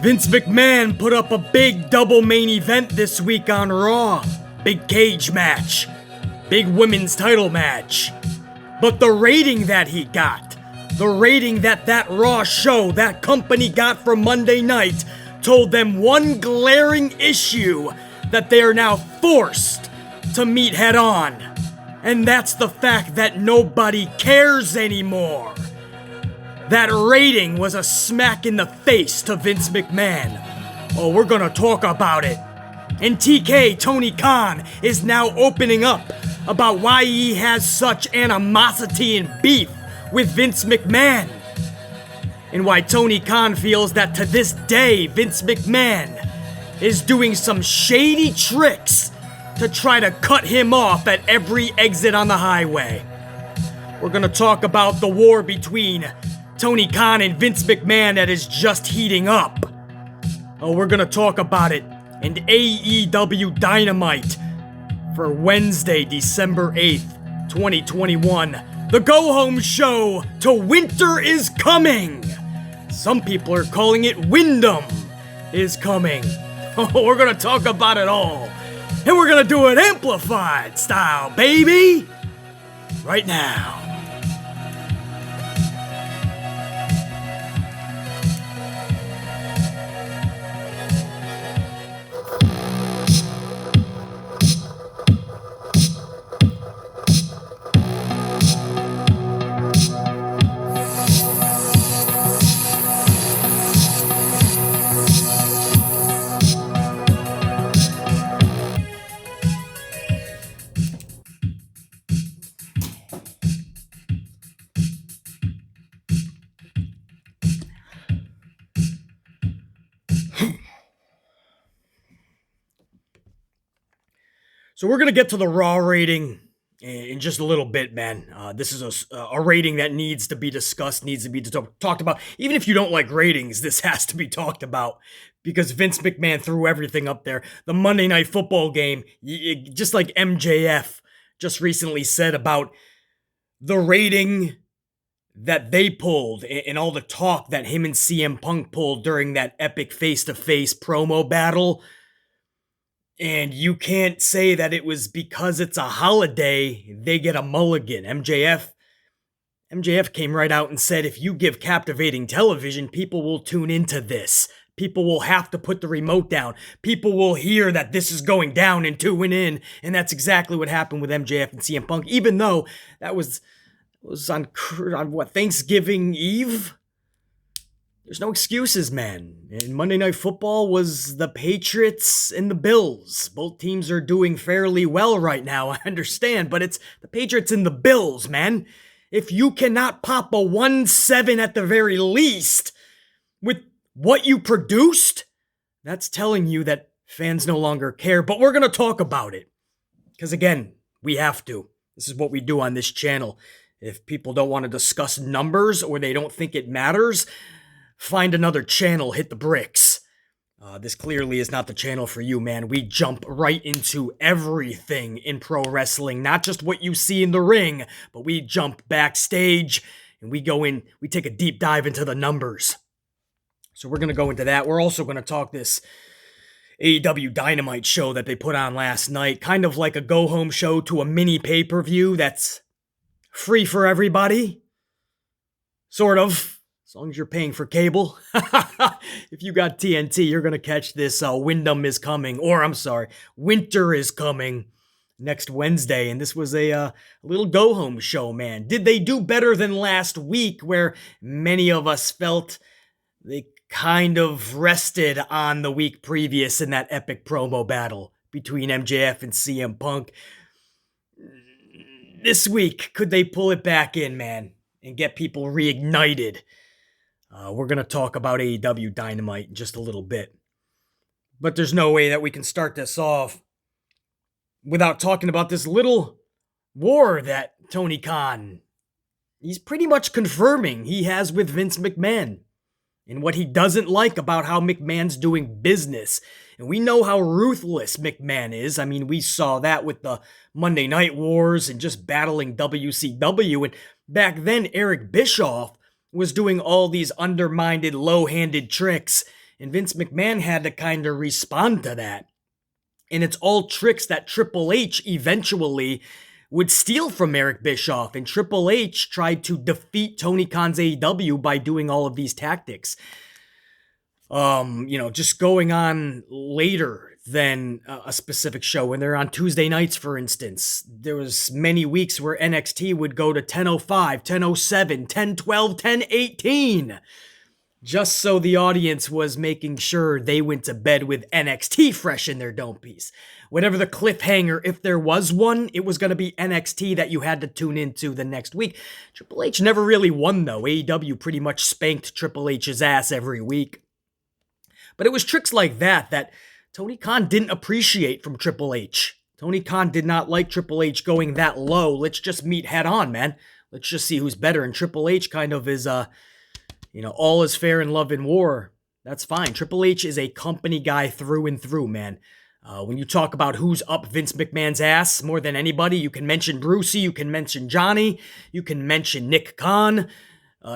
Vince McMahon put up a big double main event this week on Raw. Big cage match. Big women's title match. But the rating that he got, the rating that Raw show, that company got for Monday night, told them one glaring issue that they are now forced to meet head on. And that's the fact that nobody cares anymore. That rating was a smack in the face to Vince McMahon. Oh, we're gonna talk about it. And TK, Tony Khan, is now opening up about why he has such animosity and beef with Vince McMahon. And why Tony Khan feels that to this day, Vince McMahon is doing some shady tricks to try to cut him off at every exit on the highway. We're gonna talk about the war between Tony Khan and Vince McMahon that is just heating up. Oh, we're gonna talk about it in AEW Dynamite for Wednesday, December 8th, 2021. The go-home show to Winter is Coming. Some people are calling it Windham is Coming. Oh, we're gonna talk about it all. And we're gonna do it amplified style, baby. Right now. So we're going to get to the Raw rating in just a little bit, man. This is a rating that needs to be discussed, needs to be talked about. Even if you don't like ratings, this has to be talked about because Vince McMahon threw everything up there. The Monday Night Football game, just like MJF just recently said about the rating that they pulled and all the talk that him and CM Punk pulled during that epic face-to-face promo battle. And you can't say that it was because it's a holiday, they get a mulligan. MJF came right out and said, if you give captivating television, people will tune into this. People will have to put the remote down. People will hear that this is going down and tune in. And that's exactly what happened with MJF and CM Punk, even though that was on what, Thanksgiving Eve? There's no excuses, man. And Monday Night Football was the Patriots and the Bills. Both teams are doing fairly well right now, I understand, but it's the Patriots and the Bills, man. If you cannot pop a 1-7 at the very least with what you produced, that's telling you that fans no longer care. But we're going to talk about it. Because again, we have to. This is what we do on this channel. If people don't want to discuss numbers or they don't think it matters, find another channel, hit the bricks. This clearly is not the channel for you, man. We jump right into everything in pro wrestling, not just what you see in the ring, but we jump backstage and we go in, we take a deep dive into the numbers. So we're going to go into that. We're also going to talk this AEW Dynamite show that they put on last night, kind of like a go-home show to a mini pay-per-view that's free for everybody. Sort of. As long as you're paying for cable. If you got TNT, you're going to catch this Windham is Coming, or I'm sorry, Winter is Coming next Wednesday. And this was a little go-home show, man. Did they do better than last week where many of us felt they kind of rested on the week previous in that epic promo battle between MJF and CM Punk? This week, could they pull it back in, man, and get people reignited? We're going to talk about AEW Dynamite in just a little bit. But there's no way that we can start this off without talking about this little war that Tony Khan, he's pretty much confirming he has with Vince McMahon and what he doesn't like about how McMahon's doing business. And we know how ruthless McMahon is. I mean, we saw that with the Monday Night Wars and just battling WCW. And back then, Eric Bischoff was doing all these undermined, low-handed tricks And Vince McMahon had to kind of respond to that. And it's all tricks that Triple H eventually would steal from Eric Bischoff. And Triple H tried to defeat Tony Khan's AEW by doing all of these tactics. Just going on later than a specific show. When they're on Tuesday nights, for instance, there was many weeks where NXT would go to 10:05, 10:07, 10:12, 10:18. Just so the audience was making sure they went to bed with NXT fresh in their dome piece. Whatever the cliffhanger, if there was one, it was going to be NXT that you had to tune into the next week. Triple H never really won, though. AEW pretty much spanked Triple H's ass every week. But it was tricks like that Tony Khan didn't appreciate from Triple H. Tony Khan did not like Triple H going that low. Let's just meet head on, man. Let's just see who's better. And Triple H kind of is, all is fair in love and war. That's fine. Triple H is a company guy through and through, man. When you talk about who's up Vince McMahon's ass more than anybody, you can mention Brucey, you can mention Johnny, you can mention Nick Kahn.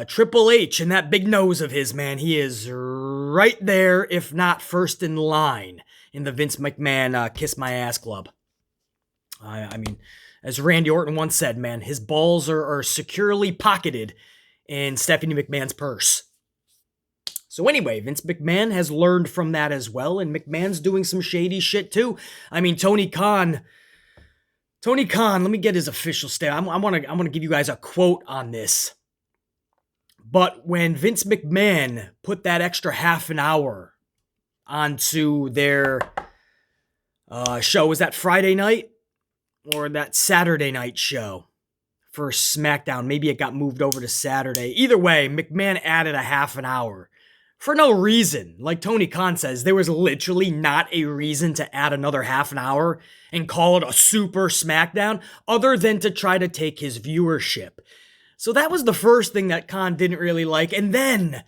Triple H and that big nose of his, man, he is right there, if not first in line in the Vince McMahon Kiss My Ass Club. I mean, as Randy Orton once said, man, his balls are securely pocketed in Stephanie McMahon's purse. So anyway, Vince McMahon has learned from that as well, and McMahon's doing some shady shit too. I mean, Tony Khan, let me get his official statement. I want to give you guys a quote on this. But when Vince McMahon put that extra half an hour onto their show, was that Friday night or that Saturday night show for SmackDown? Maybe it got moved over to Saturday. Either way, McMahon added a half an hour for no reason. Like Tony Khan says, there was literally not a reason to add another half an hour and call it a super SmackDown other than to try to take his viewership. So that was the first thing that Khan didn't really like. And then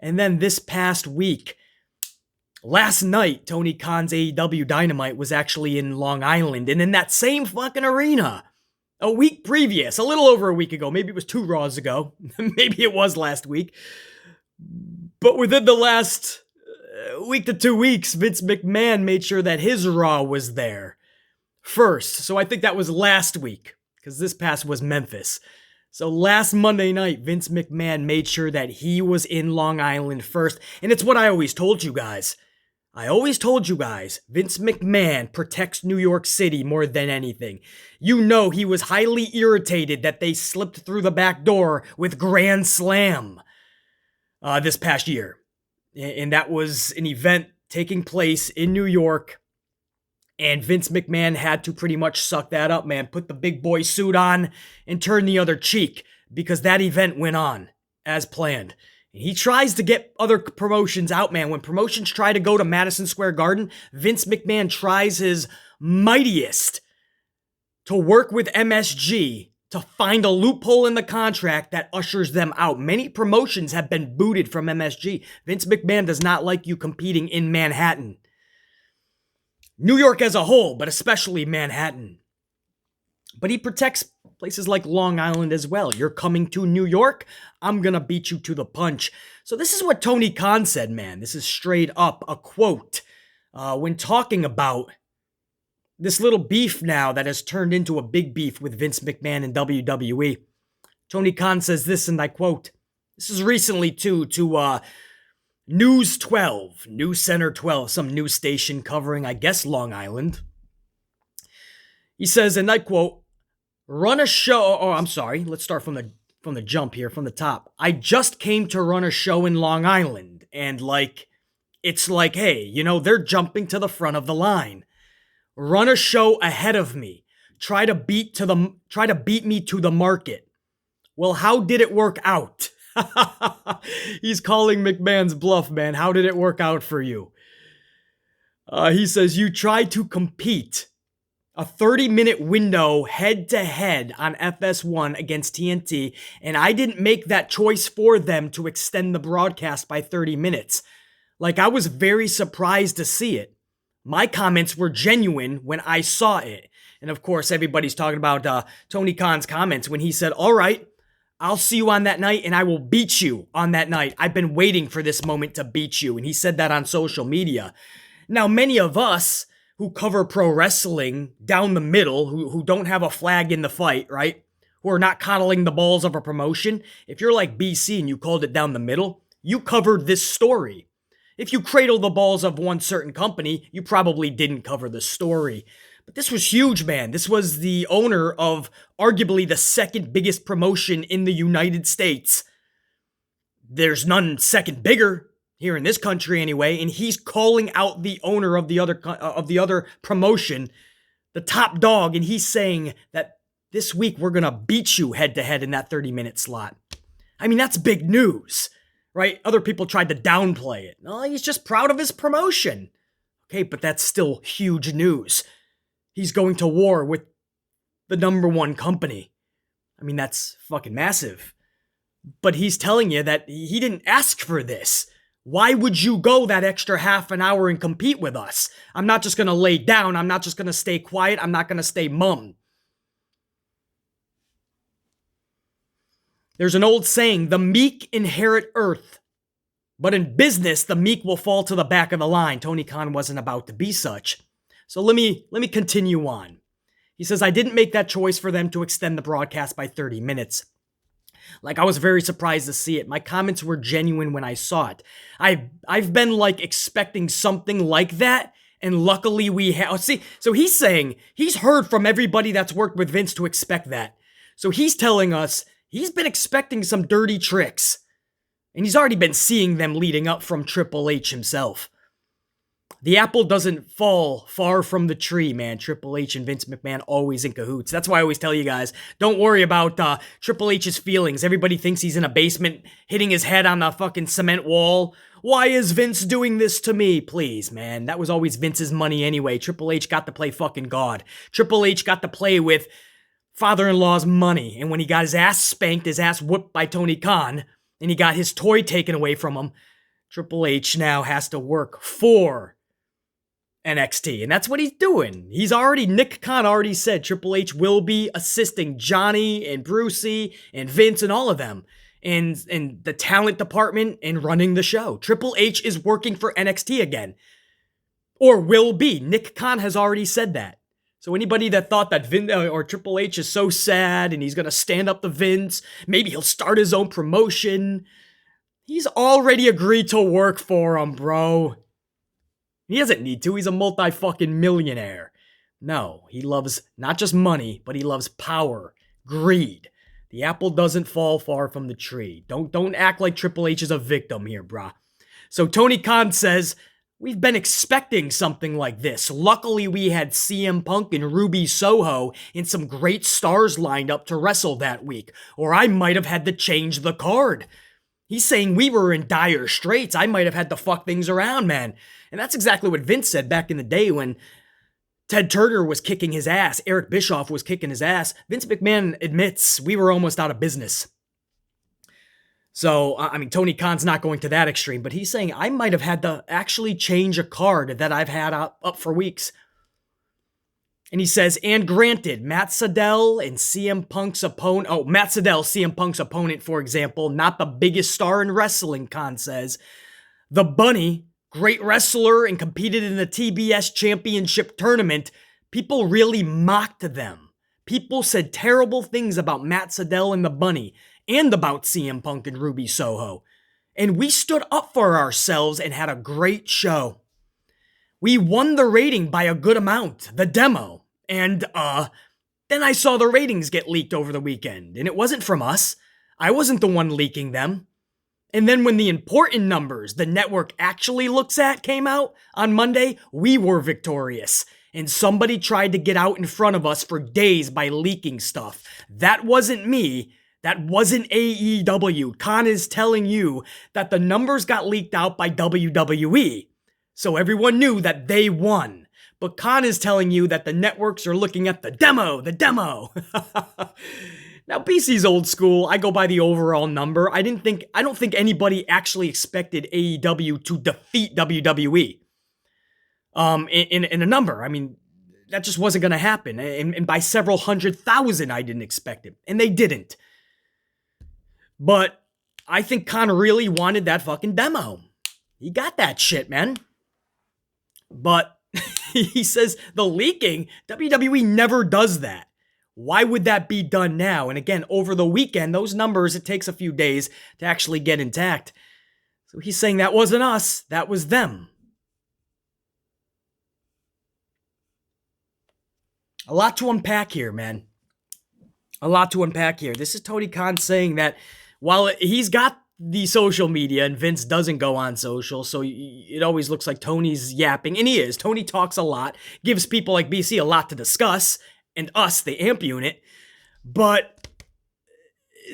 this past week, last night, Tony Khan's AEW Dynamite was actually in Long Island and in that same fucking arena. A week previous, a little over a week ago. Maybe it was 2 Raws ago. Maybe it was last week. But within the last week to 2 weeks, Vince McMahon made sure that his Raw was there first. So I think that was last week, because this past was Memphis. So last Monday night, Vince McMahon made sure that he was in Long Island first. And it's what I always told you guys. Vince McMahon protects New York City more than anything. You know he was highly irritated that they slipped through the back door with Grand Slam this past year. And that was an event taking place in New York. And Vince McMahon had to pretty much suck that up, man. Put the big boy suit on and turn the other cheek because that event went on as planned. And he tries to get other promotions out, man. When promotions try to go to Madison Square Garden, Vince McMahon tries his mightiest to work with MSG to find a loophole in the contract that ushers them out. Many promotions have been booted from MSG. Vince McMahon does not like you competing in Manhattan. New York as a whole, but especially Manhattan. But he protects places like Long Island as well. You're coming to New York, I'm going to beat you to the punch. So this is what Tony Khan said, man. This is straight up a quote. When talking about this little beef now that has turned into a big beef with Vince McMahon and WWE. Tony Khan says this, and I quote, this is recently to News 12, News Center 12, some news station covering, I guess, Long Island. He says, and I quote, run a show, let's start from the jump here, from the top. I just came to run a show in Long Island, and it's like, hey, they're jumping to the front of the line. Run a show ahead of me. Try to beat me to the market. Well, how did it work out? He's calling McMahon's bluff, man. How did it work out for you? He says, you tried to compete a 30-minute window head-to-head on FS1 against TNT, and I didn't make that choice for them to extend the broadcast by 30 minutes. I was very surprised to see it. My comments were genuine when I saw it. And of course, everybody's talking about Tony Khan's comments when he said, all right, I'll see you on that night and I will beat you on that night. I've been waiting for this moment to beat you. And he said that on social media. Now, many of us who cover pro wrestling down the middle, who don't have a flag in the fight, right? Who are not coddling the balls of a promotion. If you're like BC and you called it down the middle, you covered this story. If you cradle the balls of one certain company, you probably didn't cover the story. But this was huge, man. This was the owner of arguably the second biggest promotion in the United States. There's none second bigger here in this country anyway, and he's calling out the owner of the other promotion, the top dog, and he's saying that this week we're going to beat you head to head in that 30-minute slot. I mean, that's big news, right? Other people tried to downplay it. No, he's just proud of his promotion. Okay, but that's still huge news. He's going to war with the number one company. I mean, that's fucking massive. But he's telling you that he didn't ask for this. Why would you go that extra half an hour and compete with us? I'm not just going to lay down. I'm not just going to stay quiet. I'm not going to stay mum. There's an old saying, the meek inherit earth. But in business, the meek will fall to the back of the line. Tony Khan wasn't about to be such. So let me continue on. He says, I didn't make that choice for them to extend the broadcast by 30 minutes. Like, I was very surprised to see it. My comments were genuine when I saw it. I've been like expecting something like that, and luckily we have. See, so he's saying he's heard from everybody that's worked with Vince to expect that. So he's telling us he's been expecting some dirty tricks, and he's already been seeing them leading up from Triple H himself. The apple doesn't fall far from the tree, man. Triple H and Vince McMahon always in cahoots. That's why I always tell you guys, don't worry about Triple H's feelings. Everybody thinks he's in a basement hitting his head on the fucking cement wall. Why is Vince doing this to me? Please, man. That was always Vince's money anyway. Triple H got to play fucking God. Triple H got to play with father-in-law's money. And when he got his ass spanked, his ass whooped by Tony Khan, and he got his toy taken away from him, Triple H now has to work for NXT, and that's what he's doing. Nick Khan already said Triple H will be assisting Johnny and Brucey and Vince and all of them in the talent department and running the show. Triple H is working for NXT again, or will be. Nick Khan has already said that. So anybody that thought that Vince or Triple H is so sad and he's gonna stand up to Vince, maybe he'll start his own promotion. He's already agreed to work for him, bro. He doesn't need to. He's a multi-fucking millionaire. No, he loves not just money, but he loves power, greed. The apple doesn't fall far from the tree. Don't act like Triple H is a victim here, brah. So Tony Khan says, we've been expecting something like this. Luckily, we had CM Punk and Ruby Soho and some great stars lined up to wrestle that week, or I might have had to change the card. He's saying we were in dire straits. I might have had to fuck things around, man. And that's exactly what Vince said back in the day when Ted Turner was kicking his ass, Eric Bischoff was kicking his ass. Vince McMahon admits we were almost out of business. So, I mean, Tony Khan's not going to that extreme, but he's saying I might have had to actually change a card that I've had up for weeks. And he says, and granted, Matt Sydal and CM Punk's opponent, Matt Sydal, CM Punk's opponent, for example, not the biggest star in wrestling, Khan says. The Bunny, great wrestler and competed in the TBS Championship tournament, people really mocked them. People said terrible things about Matt Sydal and the Bunny and about CM Punk and Ruby Soho. And we stood up for ourselves and had a great show. We won the rating by a good amount, the demo. And, then I saw the ratings get leaked over the weekend. And it wasn't from us. I wasn't the one leaking them. And then when the important numbers the network actually looks at came out on Monday, we were victorious. And somebody tried to get out in front of us for days by leaking stuff. That wasn't me. That wasn't AEW. Khan is telling you that the numbers got leaked out by WWE. So everyone knew that they won. But Khan is telling you that the networks are looking at the demo. Now, BC's old school. I go by the overall number. I don't think anybody actually expected AEW to defeat WWE. In a number. I mean, that just wasn't going to happen. And by several 100,000, I didn't expect it. And they didn't. But I think Kahn really wanted that fucking demo. He got that shit, man. But he says the leaking, WWE never does that. Why would that be done now? And again, over the weekend, those numbers, it takes a few days to actually get intact. So he's saying that wasn't us, that was them. A lot to unpack here, man. A lot to unpack here. This is Tony Khan saying that while he's got the social media and Vince doesn't go on social, so it always looks like Tony's yapping, and he is. Tony talks a lot, gives people like BC a lot to discuss, and us, the amp unit, but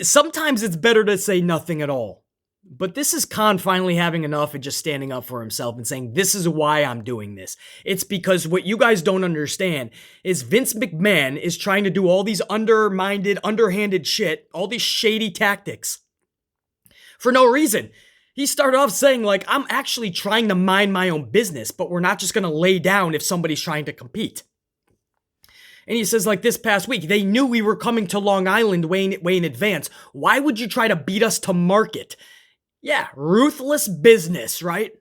sometimes it's better to say nothing at all. But this is Khan finally having enough and just standing up for himself and saying, this is why I'm doing this. It's because what you guys don't understand is Vince McMahon is trying to do all these underhanded shit, all these shady tactics for no reason. He started off saying, like, I'm actually trying to mind my own business, but we're not just going to lay down if somebody's trying to compete. And he says, like, this past week, they knew we were coming to Long Island way in advance. Why would you try to beat us to market? Yeah, ruthless business, right?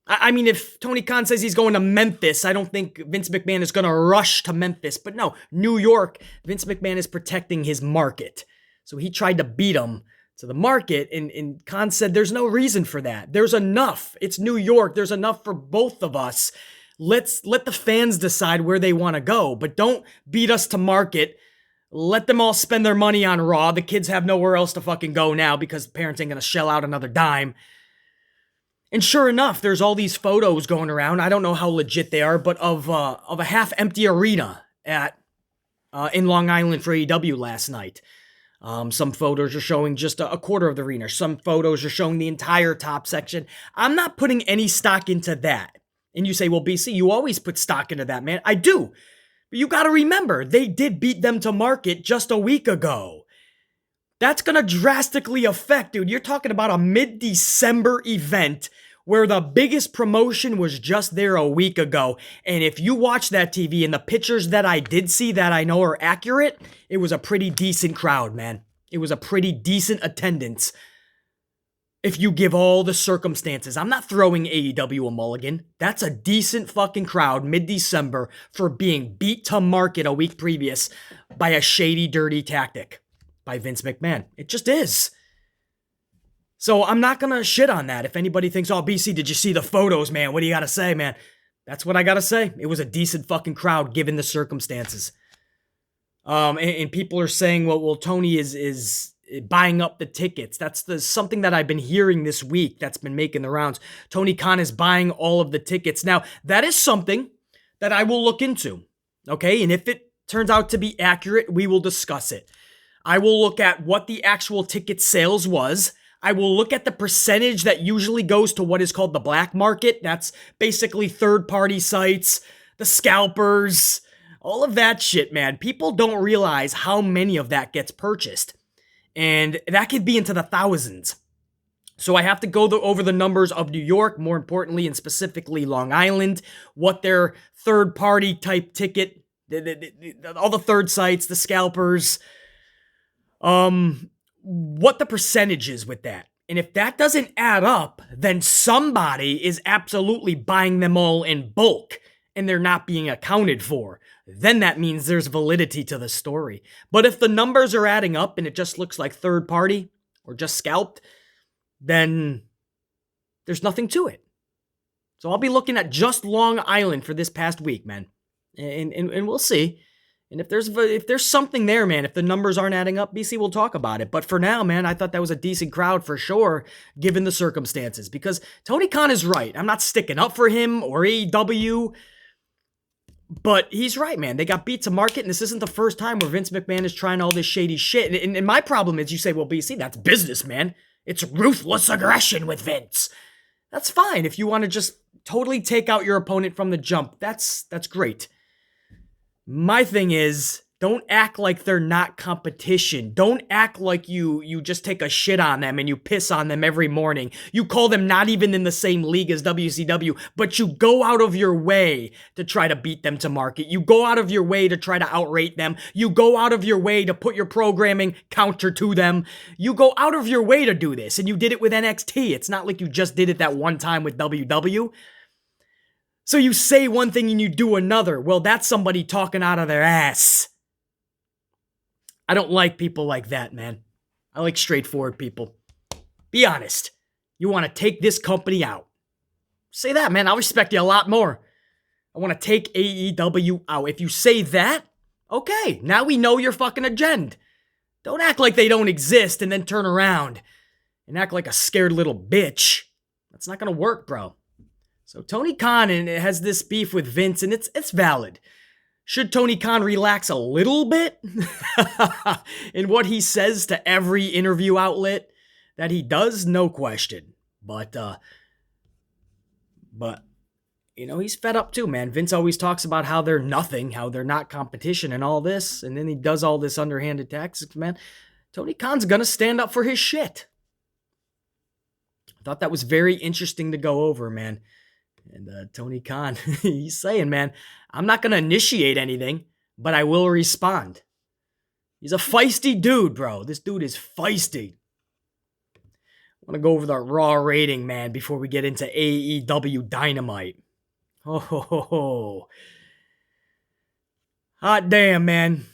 I mean, if Tony Khan says he's going to Memphis, I don't think Vince McMahon is going to rush to Memphis. But no, New York, Vince McMahon is protecting his market. So he tried to beat him to the market, and Khan said there's no reason for that. There's enough. It's New York. There's enough for both of us. Let the fans decide where they want to go, but don't beat us to market. Let them all spend their money on Raw. The kids have nowhere else to fucking go now because parents ain't going to shell out another dime. And sure enough, there's all these photos going around. I don't know how legit they are, but of a half-empty arena in Long Island for AEW last night. Some photos are showing just a quarter of the arena. Some photos are showing the entire top section. I'm not putting any stock into that. And you say, well, BC, you always put stock into that, man. I do. But you got to remember, they did beat them to market just a week ago. That's going to drastically affect, dude. You're talking about a mid-December event where the biggest promotion was just there a week ago. And if you watch that TV and the pictures that I did see that I know are accurate, it was a pretty decent crowd, man. It was a pretty decent attendance. If you give all the circumstances, I'm not throwing AEW a mulligan. That's a decent fucking crowd mid-December for being beat to market a week previous by a shady, dirty tactic by Vince McMahon. It just is. So I'm not going to shit on that. If anybody thinks, oh, BC, did you see the photos, man? What do you got to say, man? That's what I got to say. It was a decent fucking crowd given the circumstances. And people are saying, well, Tony is buying up the tickets. That's something that I've been hearing this week that's been making the rounds. Tony Khan is buying all of the tickets. Now, that is something that I will look into, okay? And if it turns out to be accurate, we will discuss it. I will look at what the actual ticket sales was. I will look at the percentage that usually goes to what is called the black market. That's basically third-party sites, the scalpers, all of that shit, man. People don't realize how many of that gets purchased. And that could be into the thousands. So I have to go over the numbers of New York, more importantly, and specifically Long Island, what their third-party type ticket, all the third sites, the scalpers, what the percentage is with that. And if that doesn't add up, then somebody is absolutely buying them all in bulk and they're not being accounted for. Then that means there's validity to the story. But if the numbers are adding up and it just looks like third party or just scalped, then there's nothing to it. So I'll be looking at just Long Island for this past week, man. And we'll see. And if there's something there, man, if the numbers aren't adding up, BC will talk about it. But for now, man, I thought that was a decent crowd for sure, given the circumstances. Because Tony Khan is right. I'm not sticking up for him or AEW. But he's right, man. They got beat to market, and this isn't the first time where Vince McMahon is trying all this shady shit. And my problem is, you say, well, BC, that's business, man. It's ruthless aggression with Vince. That's fine. If you want to just totally take out your opponent from the jump, that's great. My thing is, Don't act like they're not competition. Don't act like you just take a shit on them and you piss on them every morning. You call them not even in the same league as WCW, but you go out of your way to try to beat them to market. You go out of your way to try to outrate them. You go out of your way to put your programming counter to them. You go out of your way to do this, and you did it with NXT. It's not like you just did it that one time with WW. So you say one thing and you do another. Well, that's somebody talking out of their ass. I don't like people like that, man. I like straightforward people. Be honest. You want to take this company out. Say that, man. I'll respect you a lot more. I want to take AEW out. If you say that, okay, now we know your fucking agenda. Don't act like they don't exist and then turn around and act like a scared little bitch. That's not going to work, bro. So Tony Khan has this beef with Vince, and it's valid. Should Tony Khan relax a little bit in what he says to every interview outlet that he does? No question. But you know, he's fed up too, man. Vince always talks about how they're nothing, how they're not competition and all this, and then he does all this underhanded tactics, man. Tony Khan's gonna stand up for his shit. I thought that was very interesting to go over, man. And Tony Khan, he's saying, man, I'm not going to initiate anything, but I will respond. He's a feisty dude, bro. This dude is feisty. I want to go over the Raw rating, man, before we get into AEW Dynamite. Oh, ho, ho, ho. Hot damn, man.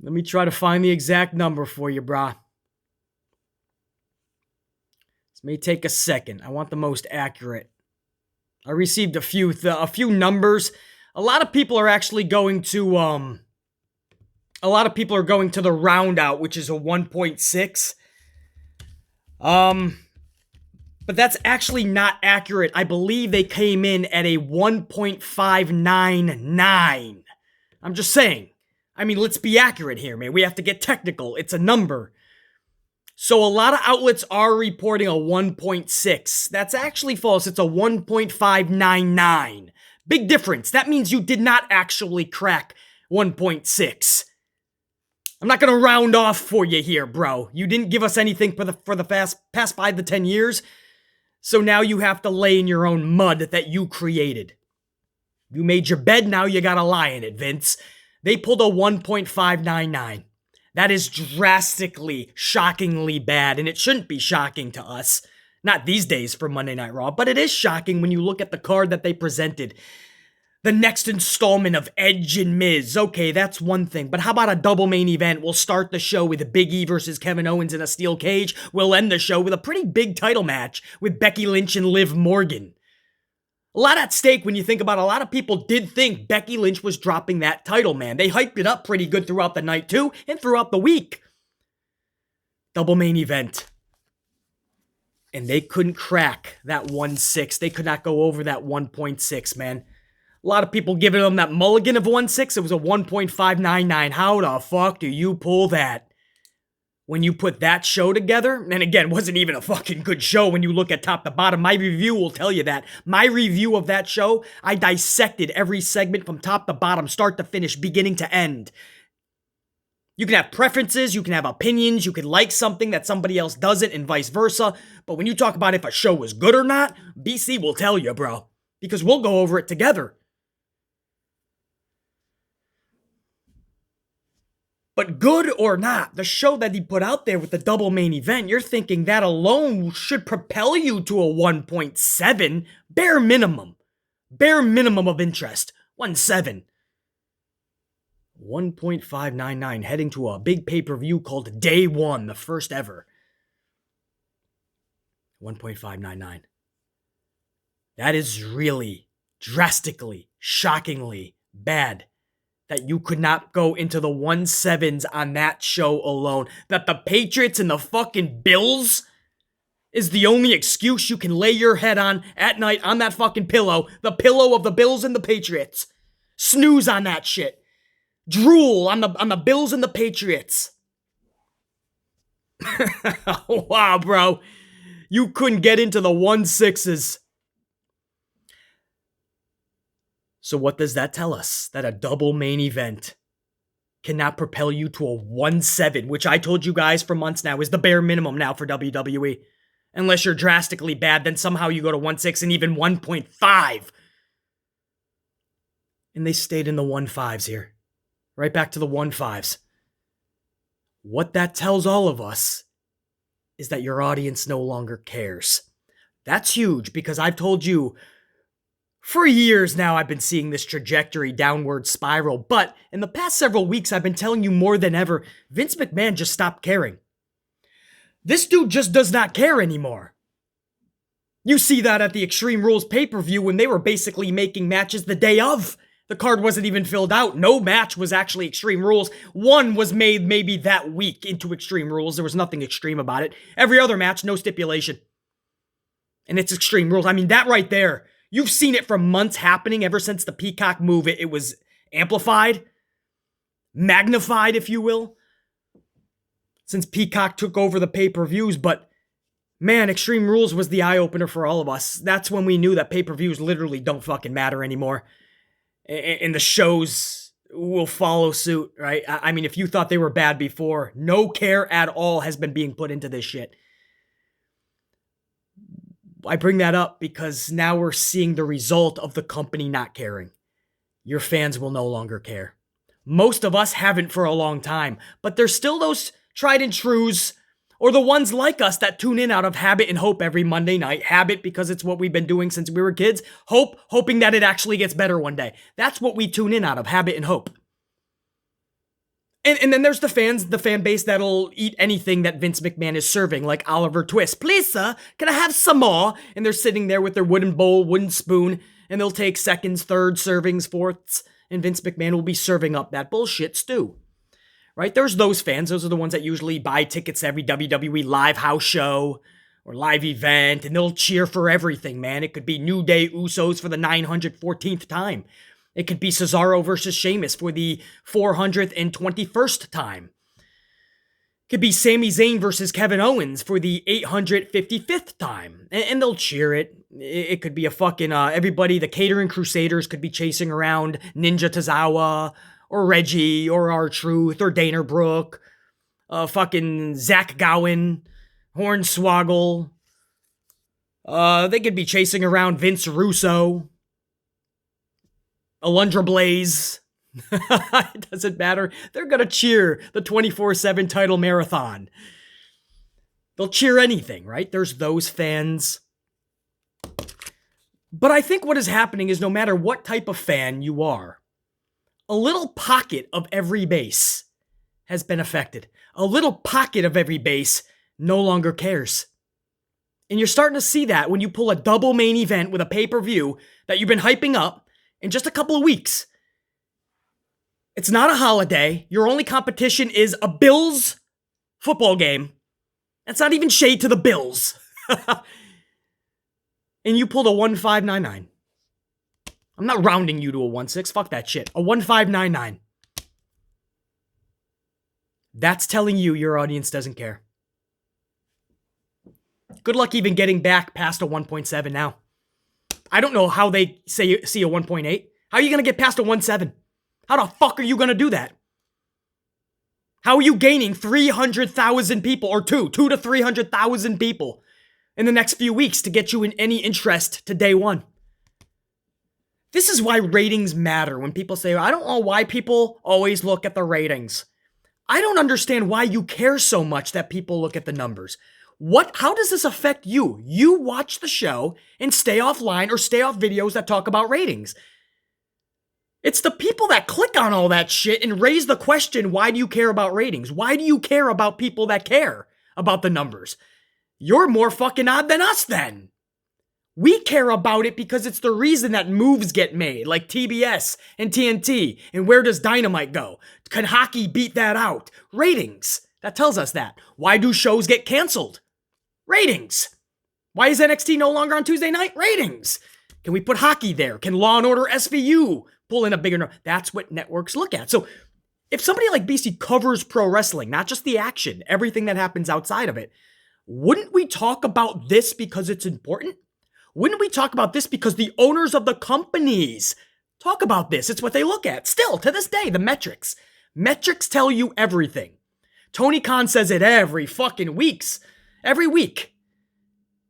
Let me try to find the exact number for you, brah. May take a second. I want the most accurate. I received a few numbers. A lot of people are actually going to the round out, which is a 1.6. But that's actually not accurate. I believe they came in at a 1.599. I'm just saying. I mean, let's be accurate here, man. We have to get technical. It's a number. So a lot of outlets are reporting a 1.6. That's actually false. It's a 1.599. Big difference. That means you did not actually crack 1.6. I'm not going to round off for you here, bro. You didn't give us anything for the past 5 to 10 years. So now you have to lay in your own mud that you created. You made your bed, now you got to lie in it, Vince. They pulled a 1.599. That is drastically, shockingly bad, and it shouldn't be shocking to us. Not these days for Monday Night Raw, but it is shocking when you look at the card that they presented. The next installment of Edge and Miz. Okay, that's one thing, but how about a double main event? We'll start the show with Big E versus Kevin Owens in a steel cage. We'll end the show with a pretty big title match with Becky Lynch and Liv Morgan. A lot at stake when you think about it. A lot of people did think Becky Lynch was dropping that title, man. They hyped it up pretty good throughout the night, too, and throughout the week. Double main event. And they couldn't crack that 1.6. They could not go over that 1.6, man. A lot of people giving them that mulligan of 1.6. It was a 1.599. How the fuck do you pull that? When you put that show together, and again, it wasn't even a fucking good show when you look at top to bottom. My review will tell you that. My review of that show, I dissected every segment from top to bottom, start to finish, beginning to end. You can have preferences, you can have opinions, you can like something that somebody else doesn't, and vice versa. But when you talk about if a show was good or not, BC will tell you, bro. Because we'll go over it together. But good or not, the show that he put out there with the double main event, you're thinking that alone should propel you to a 1.7. Bare minimum. Bare minimum of interest. 1.7. 1.599 heading to a big pay-per-view called Day One, the first ever. 1.599. That is really, drastically, shockingly bad. That you could not go into the 1.7s on that show alone. That the Patriots and the fucking Bills is the only excuse you can lay your head on at night on that fucking pillow. The pillow of the Bills and the Patriots. Snooze on that shit. Drool on the Bills and the Patriots. Wow, bro. You couldn't get into the 1.6s. So what does that tell us? That a double main event cannot propel you to a 1-7, which I told you guys for months now is the bare minimum now for WWE. Unless you're drastically bad, then somehow you go to 1-6 and even 1.5. And they stayed in the 1-5s here. Right back to the 1-5s. What that tells all of us is that your audience no longer cares. That's huge because I've told you for years now I've been seeing this trajectory downward spiral, but in the past several weeks I've been telling you more than ever, Vince McMahon just stopped caring. This dude just does not care anymore. You see that at the Extreme Rules pay-per-view when they were basically making matches the day of. The card wasn't even filled out. No match was actually Extreme Rules. One was made maybe that week into Extreme Rules. There was nothing extreme about it. Every other match, no stipulation. And it's Extreme Rules. I mean, that right there, you've seen it for months happening ever since the Peacock move. It was amplified, magnified, if you will, since Peacock took over the pay-per-views. But man, Extreme Rules was the eye-opener for all of us. That's when we knew that pay-per-views literally don't fucking matter anymore. And the shows will follow suit, right? I mean, if you thought they were bad before, no care at all has been being put into this shit. I bring that up because now we're seeing the result of the company not caring. Your fans will no longer care. Most of us haven't for a long time, but there's still those tried and trues, or the ones like us that tune in out of habit and hope every Monday night. Habit because it's what we've been doing since we were kids. Hope, hoping that it actually gets better one day. That's what we tune in out of, habit and hope. And then there's the fan base that'll eat anything that Vince McMahon is serving, like Oliver Twist. Please, sir, can I have some more? And they're sitting there with their wooden bowl, wooden spoon, and they'll take seconds, thirds, servings, fourths, and Vince McMahon will be serving up that bullshit stew. Right? There's those fans. Those are the ones that usually buy tickets to every WWE live house show or live event, and they'll cheer for everything, man. It could be New Day Usos for the 914th time. It could be Cesaro versus Sheamus for the 421st time. It could be Sami Zayn versus Kevin Owens for the 855th time. And they'll cheer it. It could be a fucking, everybody, the Catering Crusaders could be chasing around Ninja Tozawa, or Reggie, or R-Truth, or Dana Brooke, fucking Zach Gowen, Hornswoggle. They could be chasing around Vince Russo, Alundra Blaze. It doesn't matter. They're gonna cheer the 24/7 title marathon. They'll cheer anything, right? There's those fans. But I think what is happening is no matter what type of fan you are, a little pocket of every base has been affected. A little pocket of every base no longer cares. And you're starting to see that when you pull a double main event with a pay-per-view that you've been hyping up in just a couple of weeks. It's not a holiday. Your only competition is a Bills football game. That's not even shade to the Bills. And you pulled a 1599. I'm not rounding you to a 1-6. Fuck that shit. A 1599. That's telling you your audience doesn't care. Good luck even getting back past a 1.7 now. I don't know how they see a 1.8. How are you going to get past a 1.7? How the fuck are you going to do that? How are you gaining 300,000 people, or 2 to 300,000 people in the next few weeks to get you in any interest to day one? This is why ratings matter. When people say, I don't know why people always look at the ratings. I don't understand why you care so much that people look at the numbers. How does this affect you? You watch the show and stay offline or stay off videos that talk about ratings. It's the people that click on all that shit and raise the question, why do you care about ratings? Why do you care about people that care about the numbers? You're more fucking odd than us then. We care about it because it's the reason that moves get made, like TBS and TNT. And where does Dynamite go? Can hockey beat that out? Ratings. That tells us that. Why do shows get canceled? Ratings. Why is NXT no longer on Tuesday night? Ratings. Can we put hockey there? Can Law & Order SVU pull in a bigger number? That's what networks look at. So if somebody like BC covers pro wrestling, not just the action, everything that happens outside of it, wouldn't we talk about this because it's important? Wouldn't we talk about this because the owners of the companies talk about this. It's what they look at. Still, to this day, the metrics. Metrics tell you everything. Tony Khan says it every fucking weeks. Every week.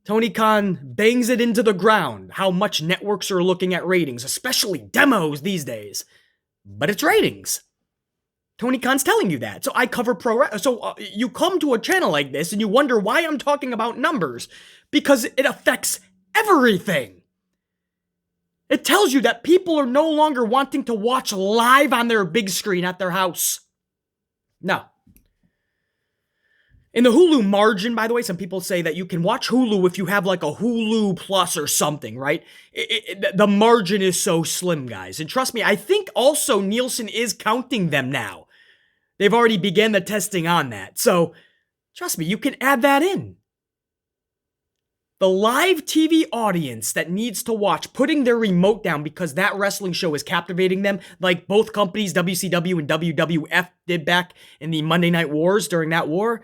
Tony Khan bangs it into the ground how much networks are looking at ratings, especially demos these days. But it's ratings. Tony Khan's telling you that. So I cover So you come to a channel like this and you wonder why I'm talking about numbers. Because it affects everything. It tells you that people are no longer wanting to watch live on their big screen at their house. No. In the Hulu margin, by the way, some people say that you can watch Hulu if you have like a Hulu Plus or something, right? The margin is so slim, guys. And trust me, I think also Nielsen is counting them now. They've already began the testing on that. So, trust me, you can add that in. The live TV audience that needs to watch, putting their remote down because that wrestling show is captivating them, like both companies, WCW and WWF, did back in the Monday Night Wars during that war.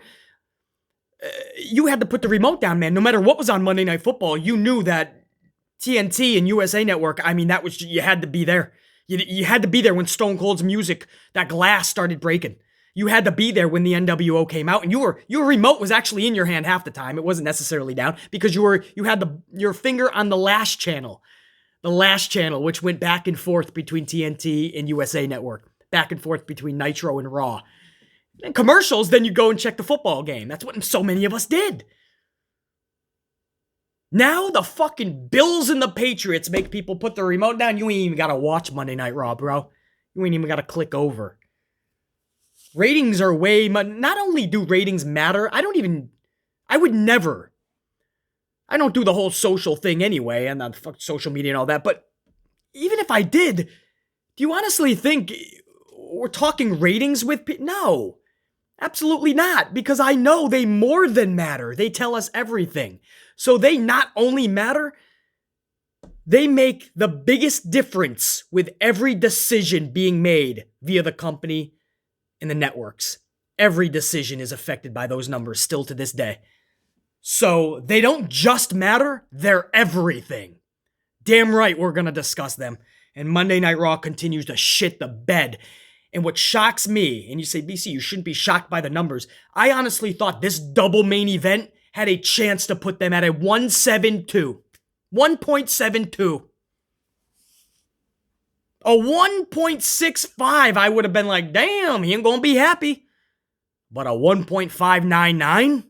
You had to put the remote down, man. No matter what was on Monday Night Football, you knew that TNT and USA Network, I mean, you had to be there. You had to be there when Stone Cold's music, that glass started breaking. You had to be there when the NWO came out, and your remote was actually in your hand half the time. It wasn't necessarily down because you had your finger on the last channel, which went back and forth between TNT and USA Network, back and forth between Nitro and Raw. And commercials, then you go and check the football game. That's what so many of us did. Now the fucking Bills and the Patriots make people put the remote down. You ain't even gotta watch Monday Night Raw, bro. You ain't even gotta click over. Ratings are not only do ratings matter, I don't do the whole social thing anyway, and the fuck social media and all that, but even if I did, do you honestly think we're talking ratings with people? No, absolutely not, because I know they more than matter. They tell us everything. So they not only matter, they make the biggest difference with every decision being made via the company and the networks. Every decision is affected by those numbers still to this day. So they don't just matter, they're everything. Damn right we're going to discuss them. And Monday Night Raw continues to shit the bed. And what shocks me, and you say, BC, you shouldn't be shocked by the numbers. I honestly thought this double main event had a chance to put them at a 1.72. 1.72. A 1.65, I would have been like, damn, he ain't gonna be happy. But a 1.599?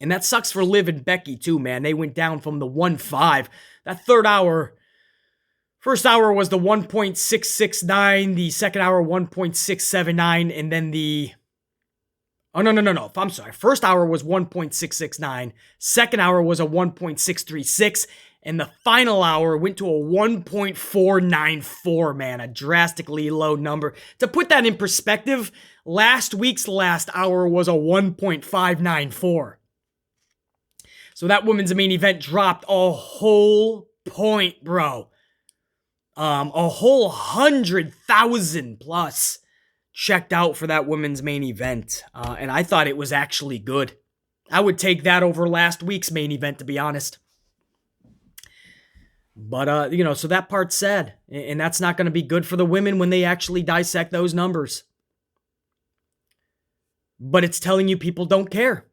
And that sucks for Liv and Becky too, man. They went down from the 1.5. That first hour was the 1.669, the second hour 1.679, and then no. I'm sorry. First hour was 1.669, second hour was a 1.636, and the final hour went to a 1.494, man, a drastically low number. To put that in perspective, last week's last hour was a 1.594. So that women's main event dropped a whole point, bro. A whole 100,000 plus checked out for that women's main event. And I thought it was actually good. I would take that over last week's main event, to be honest. But, so that part's sad. And that's not going to be good for the women when they actually dissect those numbers. But it's telling you people don't care.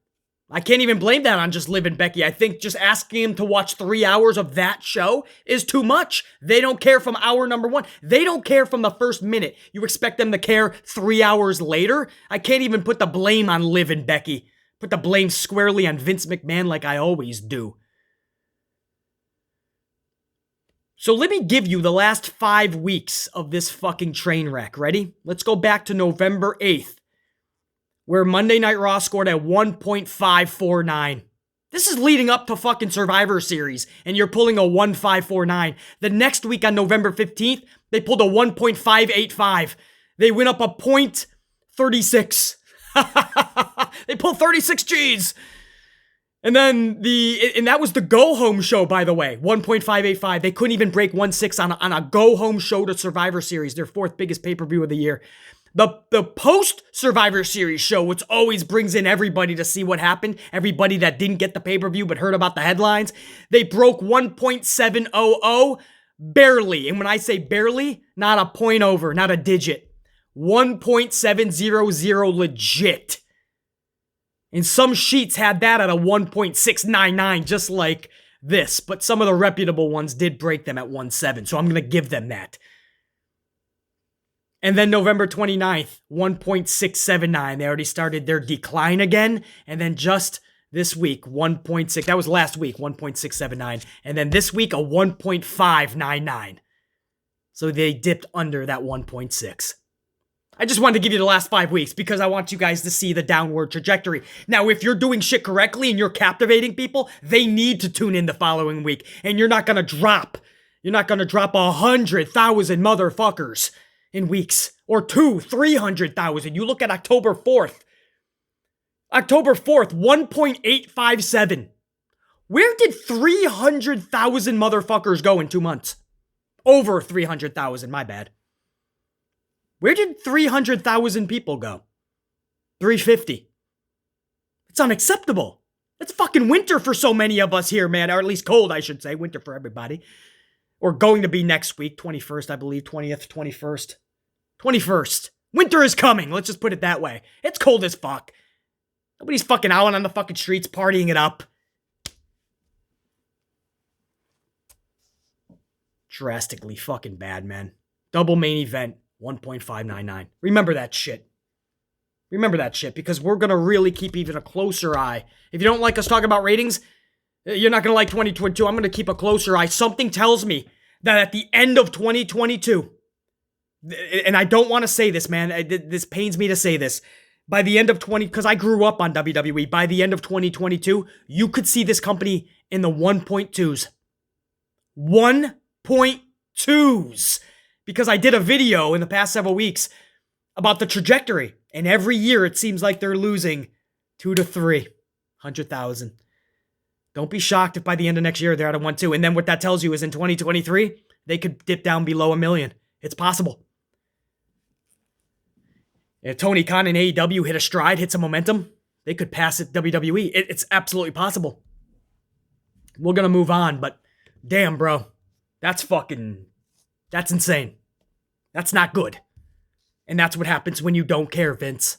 I can't even blame that on just Liv and Becky. I think just asking them to watch 3 hours of that show is too much. They don't care from hour number one. They don't care from the first minute. You expect them to care 3 hours later? I can't even put the blame on Liv and Becky. Put the blame squarely on Vince McMahon like I always do. So let me give you the last 5 weeks of this fucking train wreck. Ready? Let's go back to November 8th. Where Monday Night Raw scored at 1.549. This is leading up to fucking Survivor Series, and you're pulling a 1.549. The next week on November 15th, they pulled a 1.585. They went up a 0.36. They pulled 36 G's. And then that was the go-home show, by the way, 1.585. They couldn't even break 1.6 on a go-home show to Survivor Series, their 4th biggest pay-per-view of the year. The post-Survivor Series show, which always brings in everybody to see what happened, everybody that didn't get the pay-per-view but heard about the headlines, they broke 1.700, Barely. And when I say barely, not a point over, not a digit. 1.700 legit. And some sheets had that at a 1.699, just like this. But some of the reputable ones did break them at 1.7, so I'm going to give them that. And then November 29th, 1.679. They already started their decline again. And then just this week, 1.6. That was last week, 1.679. And then this week, a 1.599. So they dipped under that 1.6. I just wanted to give you the last 5 weeks because I want you guys to see the downward trajectory. Now, if you're doing shit correctly and you're captivating people, they need to tune in the following week. And you're not going to drop. You're not going to drop 100,000 motherfuckers in weeks. Or 300,000. You look at October 4th. October 4th, 1.857. Where did 300,000 motherfuckers go in 2 months? Over 300,000, my bad. Where did 300,000 people go? 350. It's unacceptable. It's fucking winter for so many of us here, man. Or at least cold, I should say. Winter for everybody. Or going to be next week, 21st, I believe. 20th, 21st. 21st. Winter is coming. Let's just put it that way. It's cold as fuck. Nobody's fucking out on the fucking streets partying it up. Drastically fucking bad, man. Double main event, 1.599. Remember that shit. Remember that shit, because we're going to really keep even a closer eye. If you don't like us talking about ratings, you're not going to like 2022. I'm going to keep a closer eye. Something tells me that at the end of 2022, and I don't want to say this, man. This pains me to say this. By the end of because I grew up on WWE, by the end of 2022, you could see this company in the 1.2s. 1.2s. Because I did a video in the past several weeks about the trajectory. And every year it seems like they're losing 2 to 300,000. Don't be shocked if by the end of next year they're at a 1.2. And then what that tells you is in 2023, they could dip down below 1 million. It's possible. If Tony Khan and AEW hit a stride, hit some momentum, they could pass it WWE. It's absolutely possible. We're going to move on, but damn, bro. That's insane. That's not good. And that's what happens when you don't care, Vince.